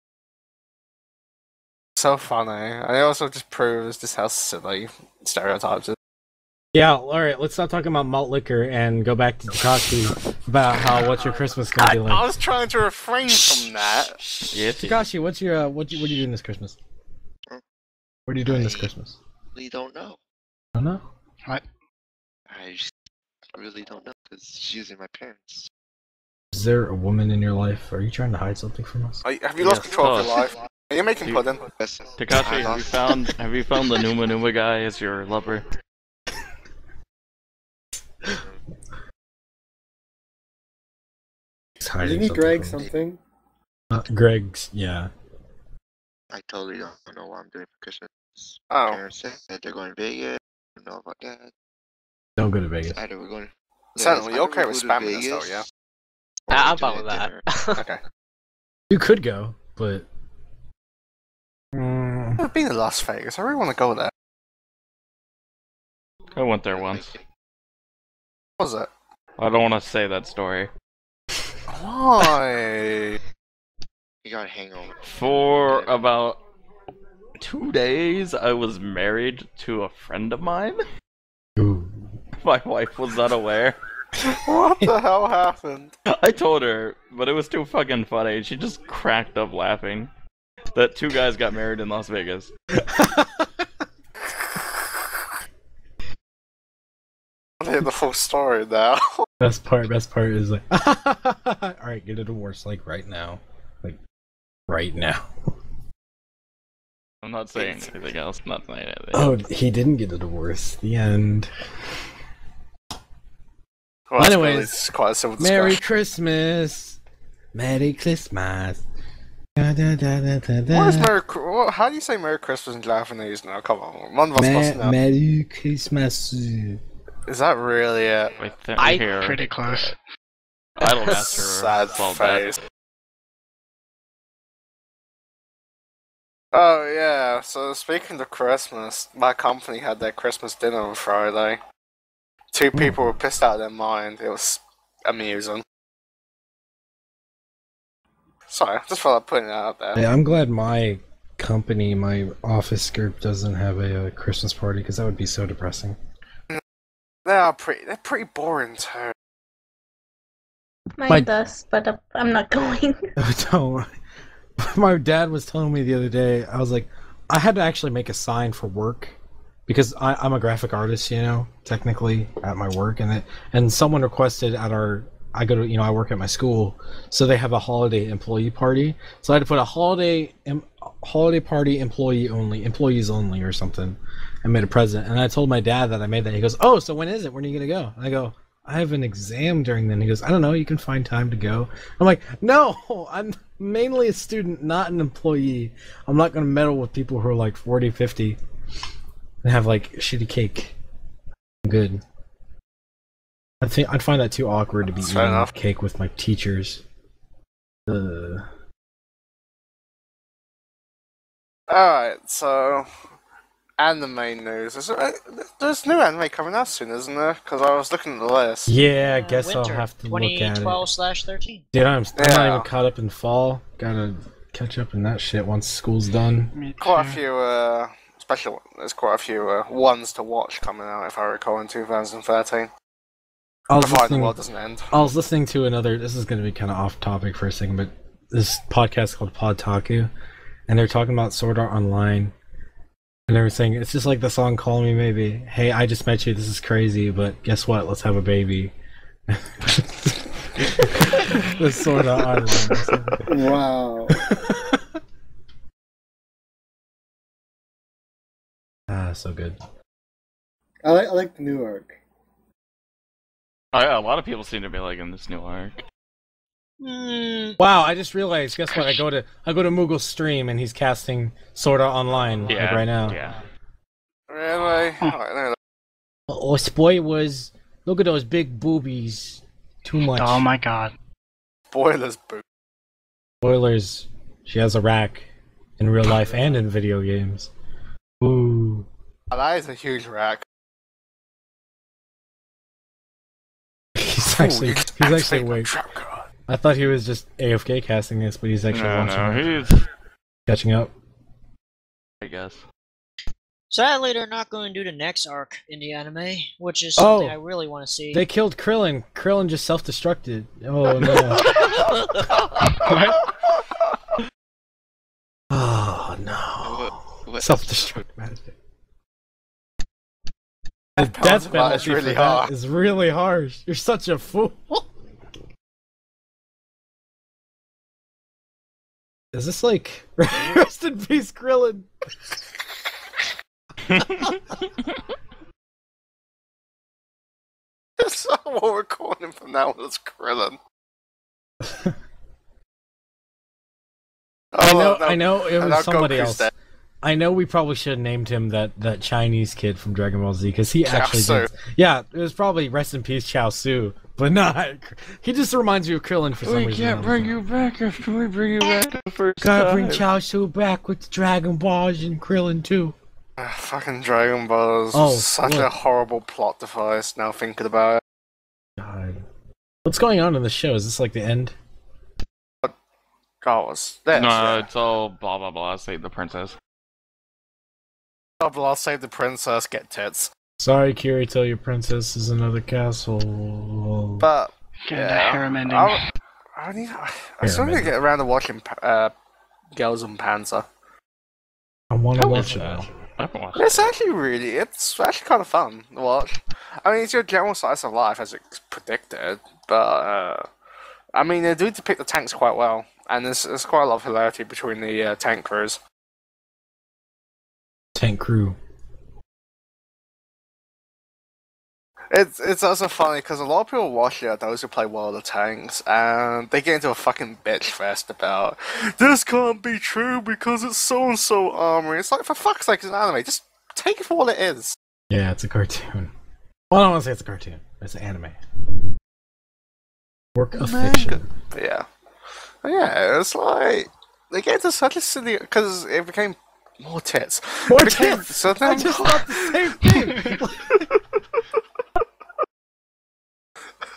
So funny, and it also just proves just how silly stereotypes is. Yeah. All right. Let's stop talking about malt liquor and go back to Takashi about how what's your Christmas gonna be I like. was trying to refrain from that. Yeah, Takashi, what's your what are you doing this Christmas? What are you doing this Christmas? really don't know. I don't know. I really don't know because she's using my parents. Is there a woman in your life? Are you trying to hide something from us? Have you lost Yes. control of your Oh. life? Are you making You- pudding? Takashi, have you found the Numa Numa guy as your lover? He's hiding Didn't he something drag from us. something? Greg's, yeah. I totally don't know what I'm doing for Christmas. Oh. Parents said they're going to Vegas. I don't know about that. Don't go to Vegas. Either we're going. Sentinel, it's you either okay we with go to spamming this though, Vegas yeah? or I'm we're fine doing with that. dinner. Okay. You could go, but I've never been to Las Vegas. I really want to go there. I went there once. What was it? I don't want to say that story. Why? You got a hangover. For about 2 days, I was married to a friend of mine. ooh. My wife was unaware. What the hell happened? I told her, but it was too fucking funny. She just cracked up laughing that 2 guys got married in Las Vegas. I hear the full story now. Best part is like, alright, get a divorce, like, right now. Like, right now. I'm not saying anything else. I'm not saying anything. Oh, he didn't get a divorce. The end. Well, Anyways, it's quite a simple Merry discussion. Christmas! Merry Christmas! What is how do you say Merry Christmas in Japanese now? Come on, one of us must know. Merry Christmas! Is that really it? I- hear Pretty close. Idolmaster Sad solved that. face. Oh yeah, so speaking of Christmas, my company had their Christmas dinner on Friday. Two people were pissed out of their mind. It was amusing. Sorry, just felt like putting it out there. Yeah, I'm glad my company, my office group, doesn't have a Christmas party, because that would be so depressing. They're pretty boring too. Mine does, but I'm not going. Don't. My dad was telling me the other day, I was like, I had to actually make a sign for work, because I'm a graphic artist, you know, technically at my work, and someone requested at I work at my school, so they have a holiday employee party, so I had to put a holiday party employees only or something, and made a present, and I told my dad that I made that. He goes, oh, so when is it? When are you gonna go? And I go, I have an exam during then. He goes, I don't know, you can find time to go. I'm like, no, I'm mainly a student, not an employee. I'm not gonna meddle with people who are like 40, 50 and have like shitty cake. I'm good. I think I'd find that too awkward to be Fair eating enough. cake with my teachers. Alright, so anime news. There's new anime coming out soon, isn't there? Because I was looking at the list. Yeah, I guess Winter, I'll have to look at it. 2012/13. Dude, I'm not Yeah. even caught up in fall. Gotta catch up in that shit once school's done. Me Quite a too. few, there's quite a few ones to watch coming out, if I recall, in 2013. I was Provided the listening. world doesn't end. I was listening to another. This is going to be kind of off topic for a second, but this podcast called BakaTachi, and they're talking about Sword Art Online, and they were saying it's just like the song "Call Me Maybe." Hey, I just met you. This is crazy, but guess what? Let's have a baby. The Sword Art Online. Wow. So good. I like the new arc. Oh, yeah, a lot of people seem to be liking this new arc. Wow! I just realized. Guess what? I go to Moogle's stream, and he's casting Sword Art Online like, right now. Yeah. Really? Alright, Oh, spoilers! Look at those big boobies. Too much. Oh my god. spoilers, boo. Spoilers. She has a rack in real life and in video games. Ooh. That is a huge rack. He's actually awake. Trap card. I thought he was just AFK casting this, but he's actually watching it. he's. Catching up. I guess. Sadly, they're not going to do the next arc in the anime, which is something I really want to see. They killed Krillin. Krillin just self-destructed. Oh no. Oh no. What? Self-destruct magic. The Death death penalty penalty is really for that harsh. is really harsh. You're such a fool. Is this like rest in peace, Krillin? That's not what we're calling him from now on. It's Krillin. I know it and was now somebody Goku's else. dead. I know we probably should have named him that Chinese kid from Dragon Ball Z because he actually Chaozu. did. Yeah, it was probably rest in peace, Chaozu, but not. He just reminds me of Krillin for some reason. We can't bring you back after we bring you back the first Gotta bring time. Chaozu back with Dragon Balls and Krillin too. Fucking Dragon Balls. Oh, Such a look. horrible plot device now thinking about it. God, what's going on in the show? Is this like the end? God, was this? No, yeah. it's all blah blah blah. Save the princess. I'll save the princess, get tits. Sorry, Kirito, your princess is another castle. But Get yeah, the harem ending. I still need to get around to watching Girls and Panzer. I want to How watch is it that? now. I haven't watched It's it. it's actually kind of fun to watch. I mean, it's your general slice of life as it's predicted, but I mean, they do depict the tanks quite well, and there's quite a lot of hilarity between the tank crews. Tank crew. It's also funny because a lot of people watch it are those who play well of the tanks, and they get into a fucking bitch fest about this can't be true because it's so and so armory. It's like, for fuck's sake, it's an anime. Just take it for what it is. Yeah, it's a cartoon. Well, I don't want to say it's a cartoon. It's an anime. Work of fiction. But yeah, it's like they get into such a silly because it became more tits. More It became tits! so I damn just thought the same thing!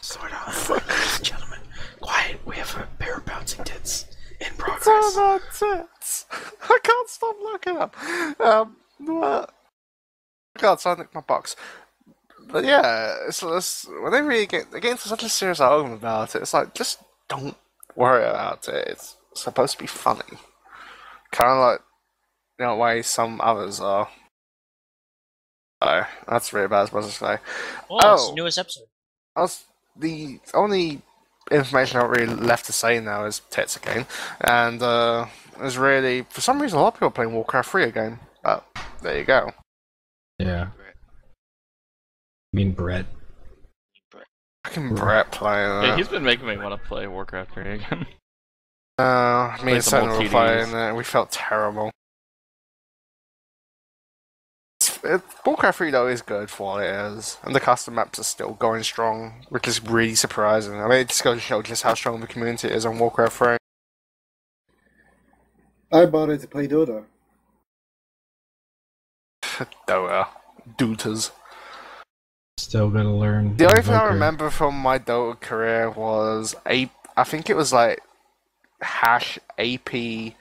Sort of. Ladies and gentlemen, quiet. We have a pair of bouncing tits in progress. It's all about tits. I can't stop looking up. What? I can't sign my box. But yeah, it's when they get into such a serious argument about it, it's like, just don't worry about it. It's supposed to be funny. Kind of like, the way some others are. So, that's really bad, I suppose to say. Oh, it's the newest episode. The only information I've really left to say now is tits again. And there's really, for some reason, a lot of people are playing Warcraft 3 again. But, there you go. Yeah. I mean, Brett. Fucking Brett playing that. Yeah, he's been making me want to play Warcraft 3 again. Me Play and some Sentinel old were playing TDs. it, we felt terrible. Warcraft 3 though is good for what it is, and the custom maps are still going strong, which is really surprising. I mean, it just goes to show just how strong the community is on Warcraft 3. I bought it to play Dota. Dota. Dotas. Still gotta learn. The only thing I Invoker. remember from my Dota career was I think it was like #APEM.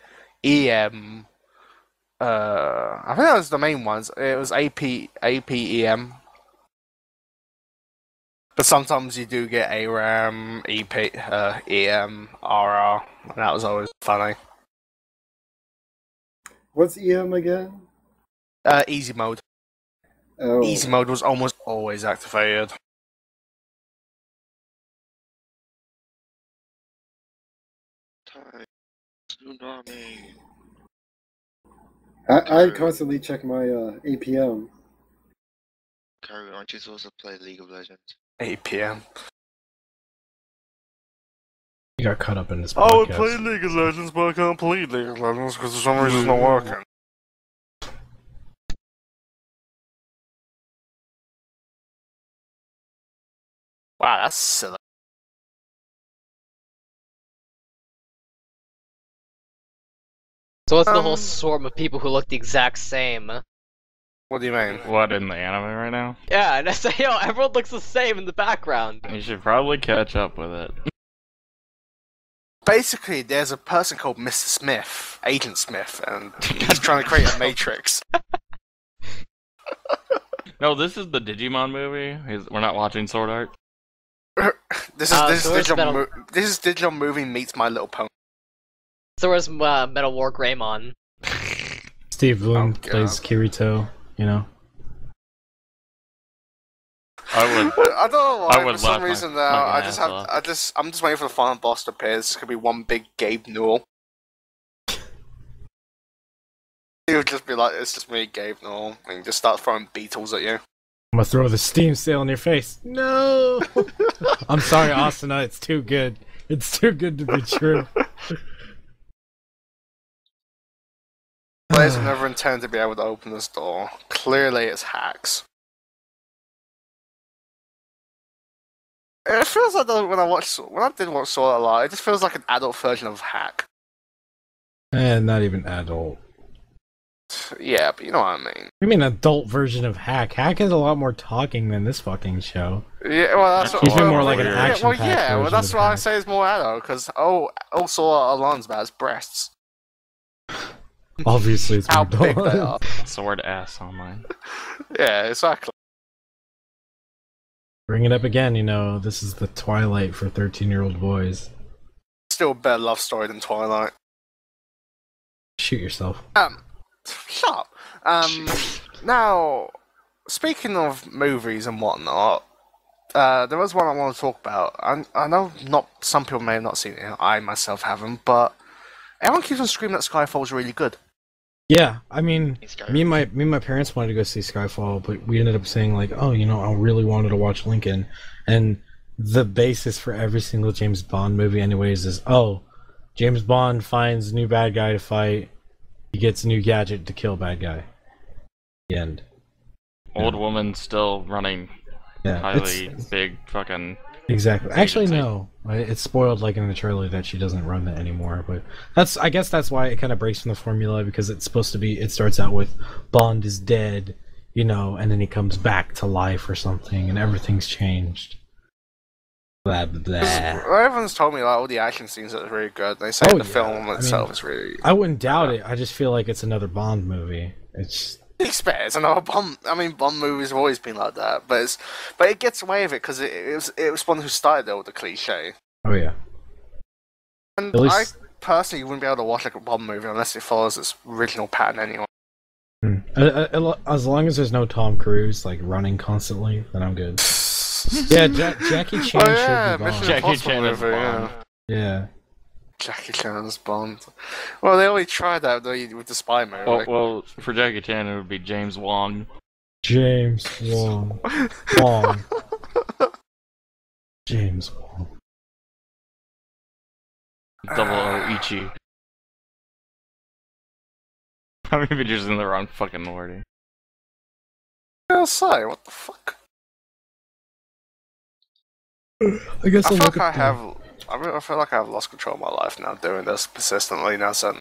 I think that was the main ones. It was APEM. But sometimes you do get ARAM, EM, RR, and that was always funny. What's EM again? Easy mode. Oh. Easy mode was almost always activated. Tsunami. I constantly check my APM. Kyrie, aren't you supposed to play League of Legends? 8 p.m. You got caught up in this I would podcast. play League of Legends, but I can't play League of Legends because for some reason it's not working. Wow, that's silly. So what's the whole swarm of people who look the exact same? What do you mean? What, in the anime right now? Yeah, and I say, yo, everyone looks the same in the background. You should probably catch up with it. Basically, there's a person called Mr. Smith, Agent Smith, and he's trying to create a matrix. No, this is the Digimon movie. We're not watching Sword Art. This is so where's Metal- this is Digital Movie meets My Little Pony. So where's Metal War Greymon? Steve Bloom Oh, plays Kirito, you know. I would. I don't know why. I would For some laugh my reason now, fucking ass off. I'm just waiting for the final boss to appear. This is gonna be one big Gabe Newell. He would just be like, "It's just me, Gabe Newell," and just start throwing beetles at you. I'm gonna throw the Steam sale in your face. No! I'm sorry, Asuna, it's too good. It's too good to be true. Players never intend to be able to open this door. Clearly, it's hacks. It feels like though, when I did watch Sword Art a lot, it just feels like an adult version of hack. And not even adult. Yeah, but you know what I mean. I mean, adult version of Hack. Hack has a lot more talking than this fucking show. Yeah, well, that's He's been more like an yeah, action-packed well, version that's of why I Hack. say it's more adult because all Sword Art Alon's about is breasts. Obviously, it's How more big adult. they are. Sword ass online. Yeah, exactly. Bring it up again, you know, this is the Twilight for 13-year-old boys. Still a better love story than Twilight. Shoot yourself. Shut up. Now, speaking of movies and whatnot, there was one I want to talk about. I know not some people may have not seen it. I myself haven't, but everyone keeps on screaming that Skyfall's really good. Yeah, I mean, me and my parents wanted to go see Skyfall, but we ended up saying like, oh, I really wanted to watch Lincoln, and the basis for every single James Bond movie, anyways, is James Bond finds new bad guy to fight, he gets a new gadget to kill bad guy. The end. Old woman still running Yeah, highly big fucking. Exactly. Actually, agency. no. It's spoiled like in the trailer that she doesn't run that anymore. But I guess that's why it kind of breaks from the formula, because it's supposed to be. It starts out with Bond is dead, and then he comes back to life or something, and everything's changed. Blah blah blah. Everyone's told me like all the action scenes are really good. They say the film itself is really. I wouldn't doubt it. I just feel like it's another Bond movie. It's. Expect another Bond. I mean, Bond movies have always been like that, but it gets away with it because it was one who started all the cliche. Oh yeah. And At least... I personally wouldn't be able to watch like a Bond movie unless it follows its original pattern anyway. As long as there's no Tom Cruise like running constantly, then I'm good. Yeah, Jackie Chan should be Bond. Jackie Chan is Bond. Yeah. Jackie Chan's Bond. Well, they only tried that with the spy movie. Well, for Jackie Chan, it would be James Wong. James Wong. James Wong. Double O Ichi. How many pictures in the wrong fucking order? I'll say, what the fuck? I guess I I'll feel look like at I feel like I've lost control of my life now doing this persistently now, son.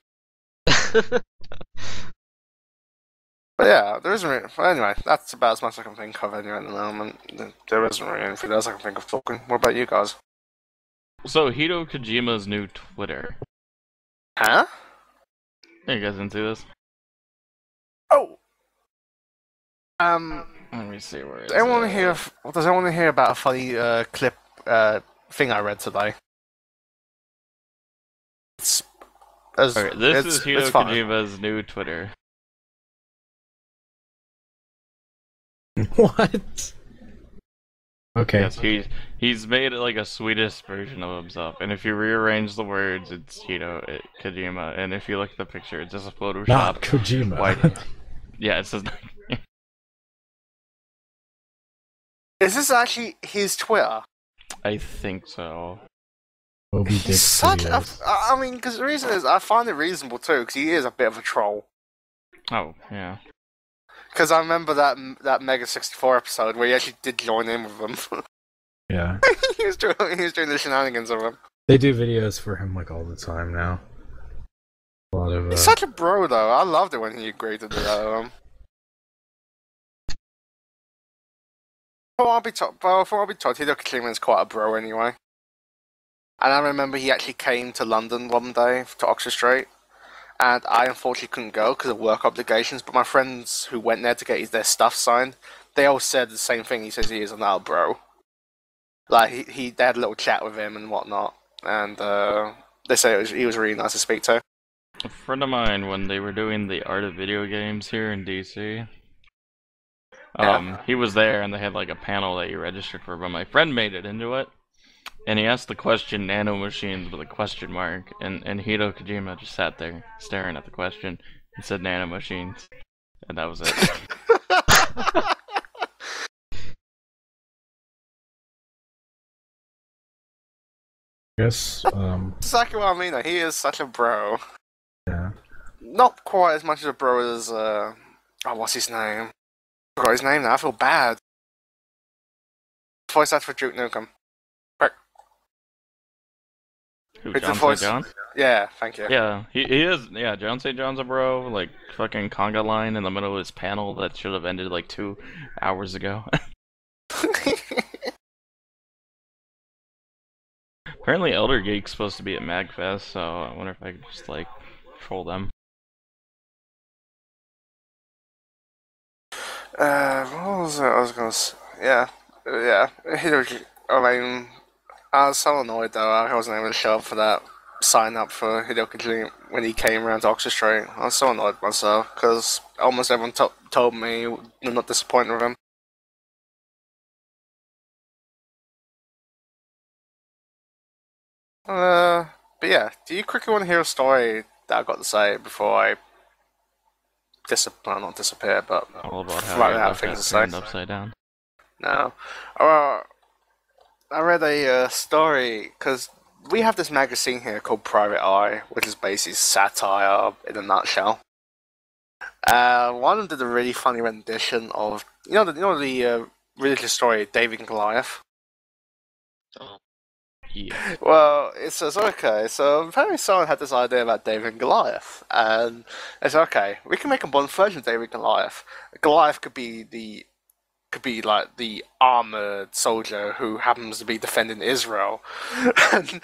But yeah, there isn't really... Well, anyway, that's about as much as I can think of anyway at the moment. There isn't really anything else I can think of talking. What about you guys? So, Hideo Kojima's new Twitter. Huh? Are you guys into this? Oh! Let me see where Does anyone hear about a funny clip thing I read today? This is Hideo Kojima's new Twitter. What? Okay. Yes, he's made it like a Swedish version of himself, and if you rearrange the words, it's Kojima, and if you look at the picture, it's just a Photoshop. Not Kojima. Yeah, it says. Is this actually his Twitter? I think so. He's such a... I mean, because the reason is, I find it reasonable too, because he is a bit of a troll. Oh, yeah. Because I remember that Mega 64 episode where he actually did join in with them. Yeah. he was doing the shenanigans of him. They do videos for him like all the time now. A lot of. He's such a bro, though. I loved it when he agreed to do that. From what I'll be told, Hideo Kojima is quite a bro anyway. And I remember he actually came to London one day to Oxford Street, and I unfortunately couldn't go because of work obligations. But my friends who went there to get their stuff signed, they all said the same thing. He says he is a now bro. Like they had a little chat with him and whatnot, and they say he was really nice to speak to. A friend of mine, when they were doing the Art of Video Games here in DC, he was there and they had like a panel that you registered for, but my friend made it into it. And he asked the question, nano machines, with a question mark, and Hideo Kojima just sat there, staring at the question, and said nano machines. And that was it. Yes, Exactly what I mean, though. He is such a bro. Yeah. Not quite as much as a bro as, what's his name? I forgot his name now, I feel bad. Voice actor for Duke Nukem. Who, John St. John? Yeah, thank you. Yeah, he is. Yeah, John St. John's a bro. Like, fucking conga line in the middle of his panel that should have ended like 2 hours ago. Apparently Elder Geek's supposed to be at MagFest, so I wonder if I could just, like, troll them. What was it I was gonna say? Yeah. I mean, I was so annoyed though, I wasn't able to show up for that sign up for Hideo Kojima when he came around to Oxford Street. I was so annoyed with myself because almost everyone told me they're not disappointed with him. But yeah, do you quickly want to hear a story that I got to say before I not disappear, but All about how run your out of life things got to say? turned upside down. No. I read a story because we have this magazine here called Private Eye, which is basically satire in a nutshell. One of them did a really funny rendition of the religious story David and Goliath. Oh, Yeah. Well, it says okay. So apparently someone had this idea about David and Goliath, and it's okay. We can make a modern version of David and Goliath. Goliath could be like the armored soldier who happens to be defending Israel, and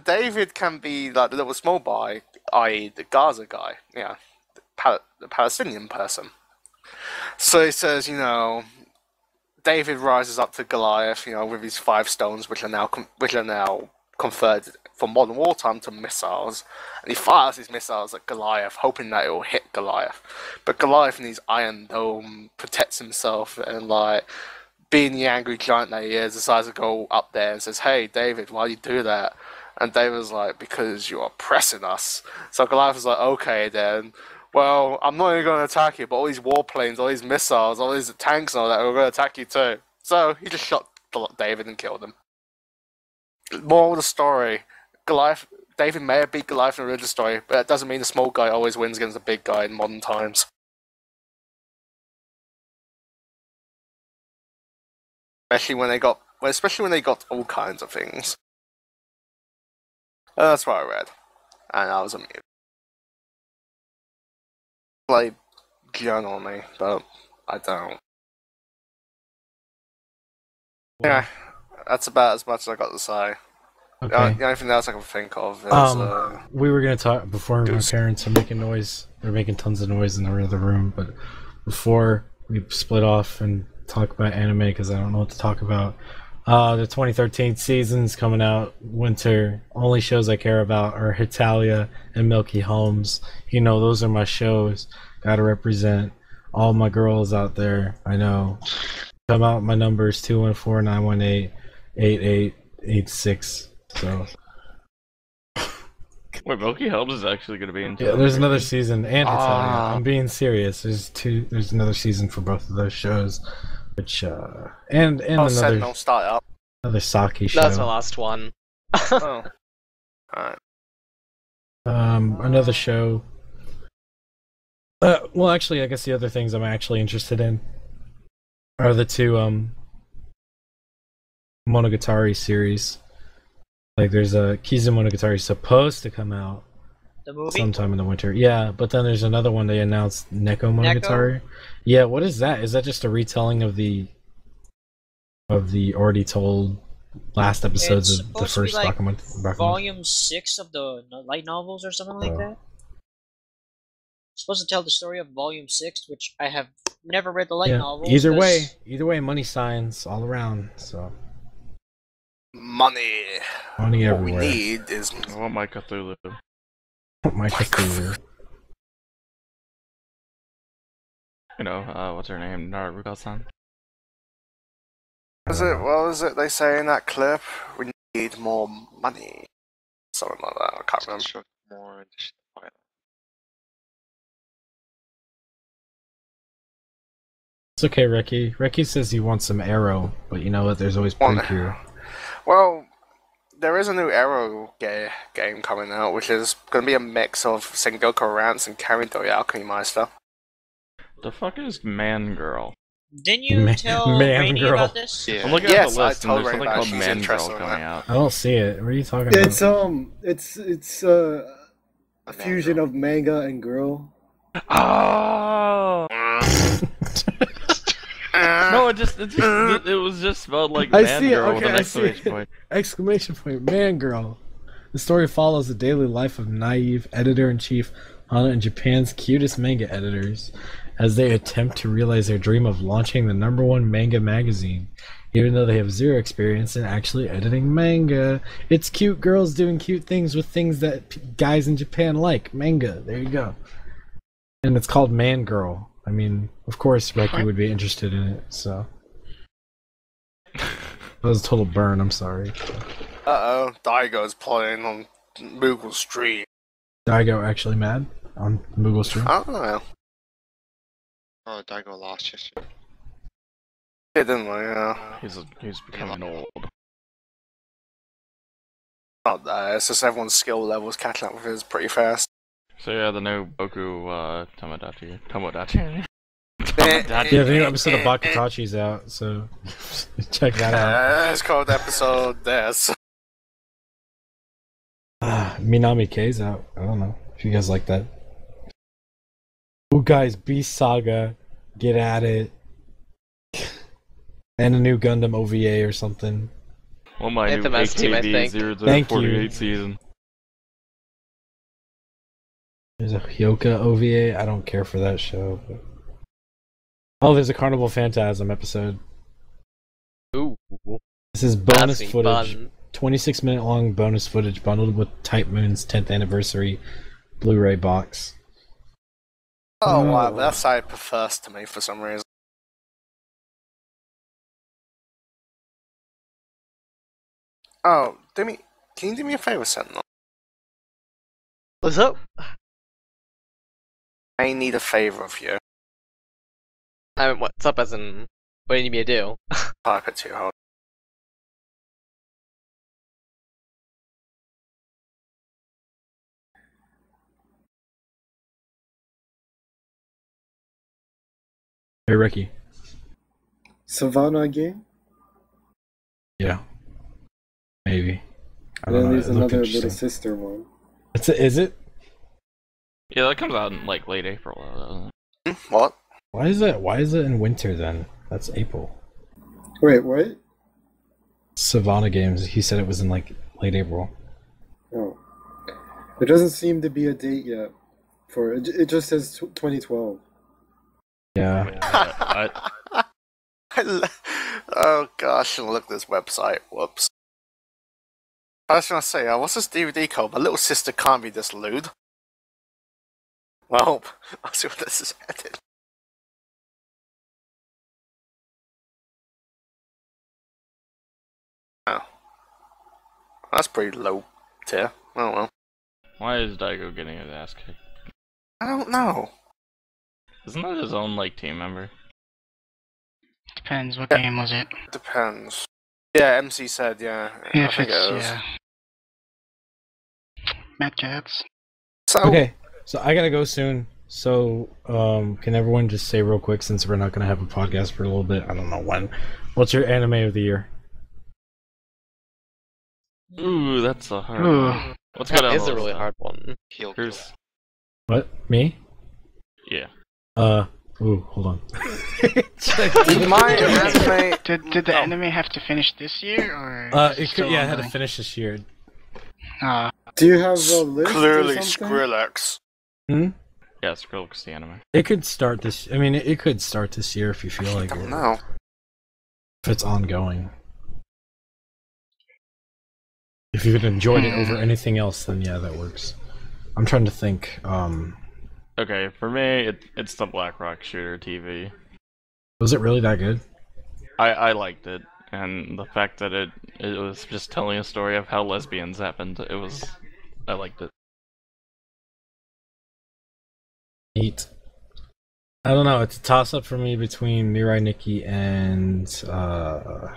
David can be like the little small guy, i.e., the Gaza guy, the Palestinian person. So he says, David rises up to Goliath, with his 5 stones, which are now converted from modern wartime to missiles, and he fires his missiles at Goliath, hoping that it will hit Goliath. But Goliath, in his iron dome, protects himself, and being the angry giant that he is, decides to go up there and says, "Hey, David, why do you do that?" And David's like, "Because you're oppressing us." So Goliath is like, "Okay, then. Well, I'm not even going to attack you, but all these warplanes, all these missiles, all these tanks and all that are going to attack you too." So he just shot David and killed him. Moral of the story, David may have beat Goliath in a religious story, but that doesn't mean the small guy always wins against the big guy in modern times. Especially when they got all kinds of things. That's what I read, and I was amused. Like, journal me, but I don't. Yeah, that's about as much as I got to say. Okay. The only thing else I can think of is we were gonna talk before. My parents are making noise. They're making tons of noise in the other room. But before we split off and talk about anime, because I don't know what to talk about. The 2013 season's coming out. Winter. Only shows I care about are Hitalia and Milky Holmes. Those are my shows. Gotta represent all my girls out there. I know. Come out. My number is 214-918-8886. So. Wait, Milky Helms is actually going to be in. Yeah, there's another season, and Hitalia. I'm being serious. There's another season for both of those shows, which and another Sentinel start up. Another Saki show. That's my last one. Oh. Alright. Another show. Well, actually, I guess the other things I'm actually interested in are the 2 Monogatari series. Like, there's a Kizu Monogatari supposed to come out The movie? sometime in the winter. Yeah, but then there's another one they announced, Neko Monogatari. Yeah, what is that? Is that just a retelling of the already told last episodes It's of the supposed to be first like Bakuman? Volume 6 of the light novels or something like that? It's supposed to tell the story of Volume 6, which I have never read the light novels. Either way, money signs all around. So money everywhere. What we need is I want my Cthulhu. My Cthulhu. What's her name? Naruto-san. What was it they say in that clip? We need more money. Something like that. I can't remember. more It's okay, Ricky. Ricky says he wants some Arrow, but you know what? There's always Precure. Well, there is a new Arrow game coming out, which is going to be a mix of Sengoku Rants and Karido Alchemy Meister. The fuck is Man Girl? Didn't you tell Rainy about this? Yeah. I'm looking at the list, and there's something called Man Girl coming out. I don't see it. What are you talking about? It's a fusion of manga and girl. Oh. No, it was just spelled like Man Girl with an exclamation point. Exclamation point, Man Girl. The story follows the daily life of naive editor-in-chief Hana and Japan's cutest manga editors as they attempt to realize their dream of launching the #1 manga magazine. Even though they have zero experience in actually editing manga. It's cute girls doing cute things with things that guys in Japan like. Manga. There you go. And it's called Man Girl. I mean, of course Reki would be interested in it, so. That was a total burn, I'm sorry. Uh-oh, Daigo's playing on Moogle Street. Daigo actually mad on Moogle Stream? I don't know. Oh, Daigo lost yesterday. Didn't we? Yeah. He's becoming old. Not that. It's just everyone's skill levels catching up with his pretty fast. So yeah, the new Boku Tomodachi. Yeah, the new episode of BakaTachi's out, so check that out. It's called episode this. Minami K's out. I don't know if you guys like that. Oh, guys, Beast Saga, get at it. And a new Gundam OVA or something. Well, my Anthem new S team, I think. Thank 48 you. season. There's a Hyoka OVA. I don't care for that show. But... Oh, there's a Carnival Phantasm episode. Ooh. This is bonus That's footage. fun. 26-minute long bonus footage bundled with Type Moon's 10th anniversary Blu-ray box. Oh wow, that side prefers to me for some reason. Oh, can you do me a favor, Sentinel? What's up? I need a favor of you. I mean, what's up as in, what do you need me to do? Type it too hard. Hey, Ricky. Savannah game? Yeah. Maybe. I And don't then know. there's It looked another interesting. little sister one. Is it? Yeah, that comes out in like late April. What? Why is it in winter then? That's April. Wait, what? Savannah Games. He said it was in like late April. Oh. There doesn't seem to be a date yet. For it, it just says 2012. Yeah. Oh gosh, look at this website. Whoops. I was gonna say, what's this DVD called? My little sister can't be this lewd. Well, I'll see what this is headed. Oh. That's pretty low tier. Oh well. Why is Daigo getting his ass kicked? I don't know. Isn't that his own like team member? Depends, what game was it? Depends. Yeah, MC said, yeah. Yeah, I if think it's, it is. yeah. Mad Cats. So, Okay, so I gotta go soon. So, can everyone just say real quick, since we're not gonna have a podcast for a little bit? I don't know when. What's your anime of the year? Ooh, that's a hard Ooh. one. Let's go That down is the a really list. hard one. Here's, What? Me? yeah. Ooh, hold on. my anime. Did the anime have to finish this year, or? It still could, yeah, I had to ongoing? finish this year. Do you have a list Clearly or something? Skrillex. Hmm? Yeah, Skrillex the anime. It could start this. I mean, it could start this year if you feel like it. No. If it's ongoing. If you've enjoyed it over anything else, then yeah, that works. I'm trying to think. Okay, for me, it's the Black Rock Shooter TV. Was it really that good? I liked it, and the fact that it was just telling a story of how lesbians happened. I liked it. Neat. I don't know. It's a toss-up for me between Mirai Nikki and Kuroko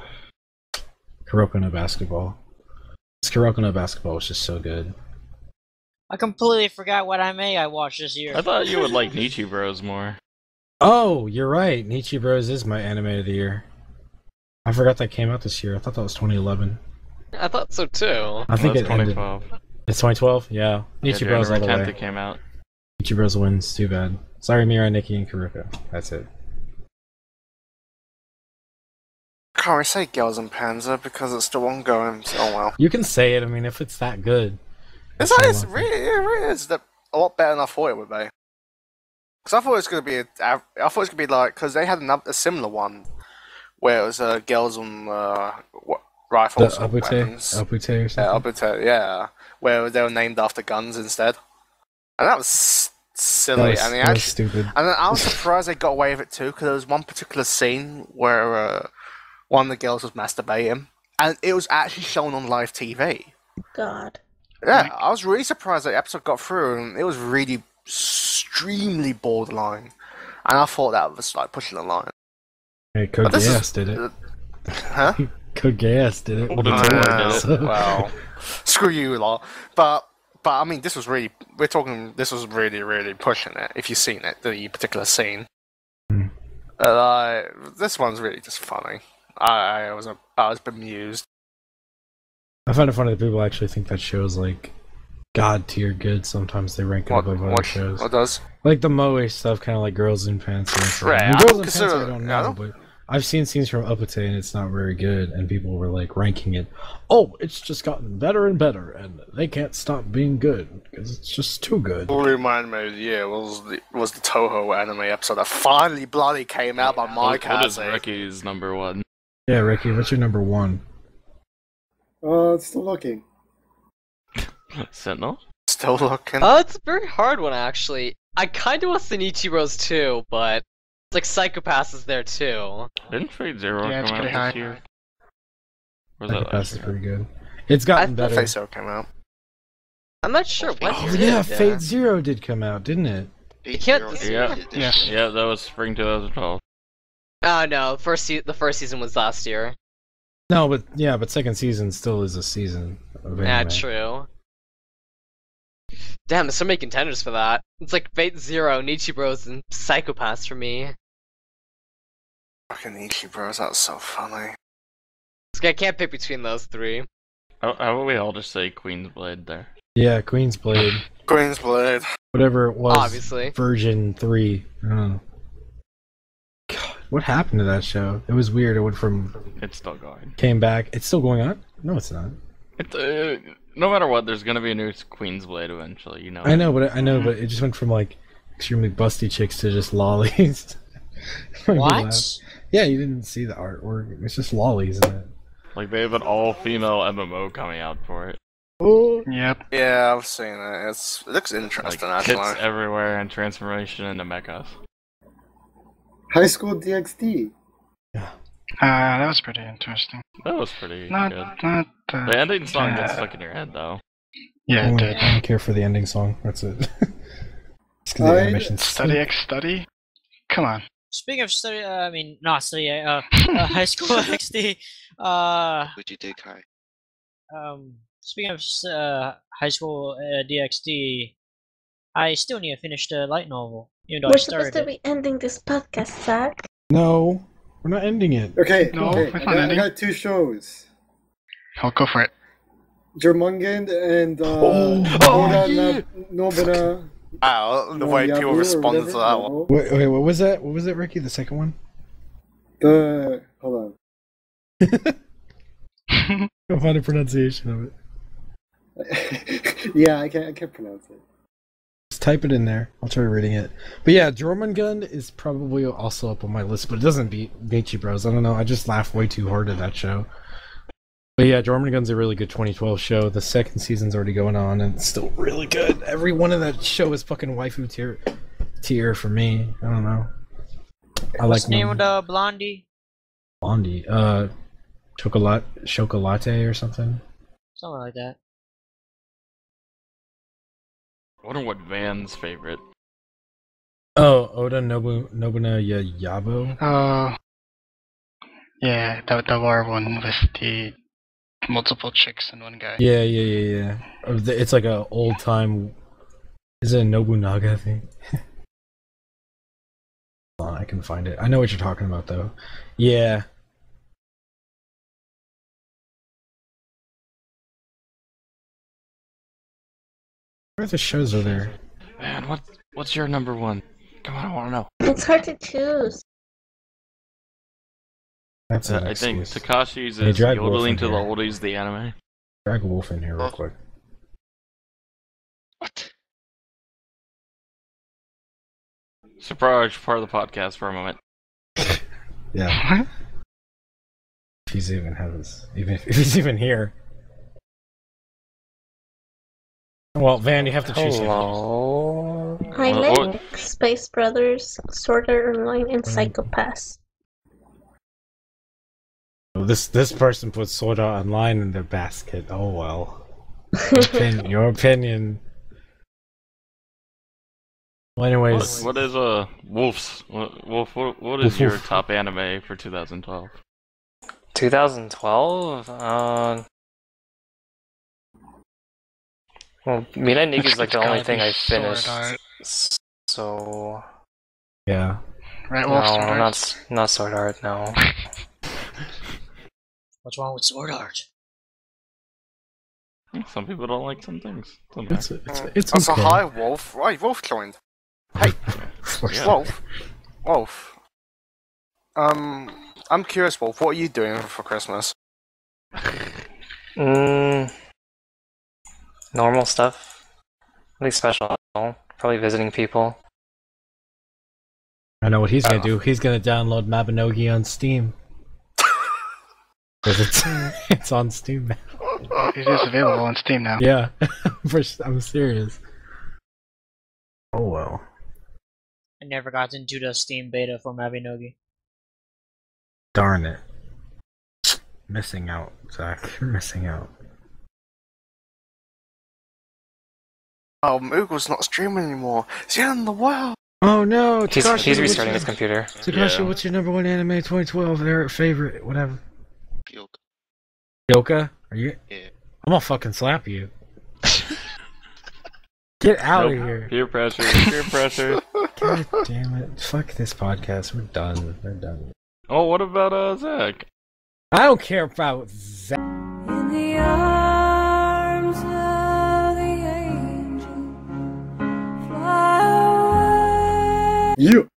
no Basketball. Kuroko no Basketball was just so good. I completely forgot what I watched this year. I thought you would like Nietzsche Bros more. Oh, you're right. Nietzsche Bros is my anime of the year. I forgot that came out this year. I thought that was 2011. I thought so too. I think That's it ended. 2012. It's 2012. Yeah, Nietzsche Yeah, Bros all January the 10th way. it came out. Nietzsche Bros wins. Too bad. Sorry, Mirai Nikki and Kuroko. That's it. Can't we say Girls in Panzer because it's still ongoing? So, oh well. You can say it. I mean, if it's that good. It's really is a lot better than I thought it would be. Because I thought it was going to be like, because they had a similar one where it was girls on The rifles or Abute, weapons. Abute or Yeah, something. Abute, yeah, where they were named after guns instead, and that was silly. That and was stupid. and I was surprised they got away with it too, because there was one particular scene where one of the girls was masturbating, and it was actually shown on live TV. God. Yeah, I was really surprised that the episode got through, and it was really extremely borderline. And I thought that was like pushing the line. Hey, Code But this is- Geass did it. Huh? Code Geass did it. Golden Toy did it. So- Well, screw you lot. But I mean, this was really really pushing it. If you've seen it, the particular scene. Hmm. This one's really just funny. I was bemused. I find it funny that people actually think that show's like god tier good. Sometimes they rank it above other shows. What does? Like the Moe stuff, kind of like Girls in Pants. And stuff. Right, I mean, I Girls don't in Pants, consider- I don't I know, don't- but I've seen scenes from Upate and it's not very good, and people were like ranking it. Oh, it's just gotten better and better, and they can't stop being good because it's just too good. What reminded me of the year was the Toho anime episode that finally bloody came out by Mike What is Hasey. Ricky's number one? Yeah, Ricky, what's your number one? Still looking. Sentinel? Still looking. It's a very hard one actually. I kind of want Senichiro's too, but it's like Psychopaths is there too. Didn't Fate Zero Yeah, it's come pretty out high. this year? Or was that Psychopaths last is year? pretty good. It's gotten That better. Face Zero came out. I'm not sure what. Oh year it yeah, is. Fate Zero did come out, didn't it? Fate can't Zero dis- Limited Yeah. Edition. Yes. Yeah, that was spring 2012. Oh no, the first season was last year. No, but second season still is a season of Yeah, anime. true. Damn, there's so many contenders for that. It's like Fate Zero, Nichibros, and Psychopaths for me. Fucking Ichi Bros, that's so funny. It's like I can't pick between those three. How about we all just say Queen's Blade there? Yeah, Queen's Blade, Queen's Blade. whatever it was, Obviously. version 3. I don't know. God, what happened to that show? It was weird. It went from It's still going. came back. It's still going on? No, it's not. It's no matter what, there's gonna be a new Queen's Blade eventually. You know. I know, but it just went from like extremely busty chicks to just lollies. Made me laugh. What? Yeah, you didn't see the artwork. It's just lollies in it. Like they have an all-female MMO coming out for it. Oh, Yep. Yeah, I've seen it. It looks Like interesting, tits actually. everywhere and transformation into mechas. High School DxD. That was pretty interesting. That was pretty Not, good. not. The ending song gets bad. stuck in your head though. Yeah, it did. I don't care for the ending song. That's it. Just 'cause the I- animation's Study X Study? Come on. Speaking of study, I mean, not study, high school XD. Would you dig high? Speaking of high school DxD, I still need to finish the light novel, even though We're I supposed started to it. be ending this podcast, Zach. No, we're not ending it. Okay, No, okay. it's I not got, I ending. got two shows. I'll go for it. Jormungand and yeah. Nobuna. Wow, the way people responded to that one. Wait, what was that? What was it, Ricky? The second one? Hold on. I'll find a pronunciation of it. Yeah, I can't pronounce it. Just type it in there. I'll try reading it. But yeah, Jormungand is probably also up on my list, but it doesn't beat Beichi Bros. I don't know. I just laugh way too hard at that show. But yeah, Jormungand's a really good 2012 show. The second season's already going on, and it's still really good. Every one of that show is fucking waifu tier for me. I don't know. I What's like the name of the blondie? Blondie. Chocolate or something. Something like that. I wonder what Van's favorite. Oh, Oda Nobuna Yabo. Yeah, the war one with the multiple chicks and one guy. Yeah. It's like a old time. Is it a Nobunaga thing? Hold on, I can find it. I know what you're talking about, though. Yeah. Where the shows are there? Man, what's your number one? Come on, I want to know. It's hard to choose. That's an I think excuse. Takashi's Hey, is drag Wolf yodeling in to the here. oldies, the anime. Drag a wolf in here real quick. What? Surprise, part of the podcast for a moment. Yeah. If he's even has, even if he's even here. Well, Van, you have to choose. Hello. I What- like Space Brothers, Sword Art Online, and Psychopaths. This person put Sword Art Online in their basket. Oh well. Your opinion. Well, anyways, What is Wolf's? What is your top anime for 2012? 2012? Well, Midnight Nikki is like the only Gotta thing be I Sword finished. Art. So yeah. Right, no, Wolf, Sword Art? not Sword Art. No. What's wrong with sword art? Some people don't like some things. It's Also, okay. hi, Wolf. Right, Wolf joined. Hey, Wolf. Wolf. I'm curious, Wolf. What are you doing for Christmas? Normal stuff. Nothing special. Probably visiting people. I know what he's gonna do. He's gonna download Mabinogi on Steam. 'Cause it's on Steam now. It is available on Steam now. Yeah, I'm serious. Oh well. I never got into the Steam beta for Mabinogi. Darn it. Missing out, Zach. You're missing out. Oh, Moogle's not streaming anymore. It's the end of the world. Oh no! He's Takashi, restarting his computer. Takashi, Yeah. what's your number one anime 2012? Their favorite, whatever. Yoke. Yoka? Are you? Yeah. I'm gonna fucking slap you. Get out Nope. of here! Peer pressure. Peer pressure. God damn it! Fuck this podcast. We're done. We're done. Oh, what about Zach? I don't care about Zach. In the arms of the angel, fly away. You.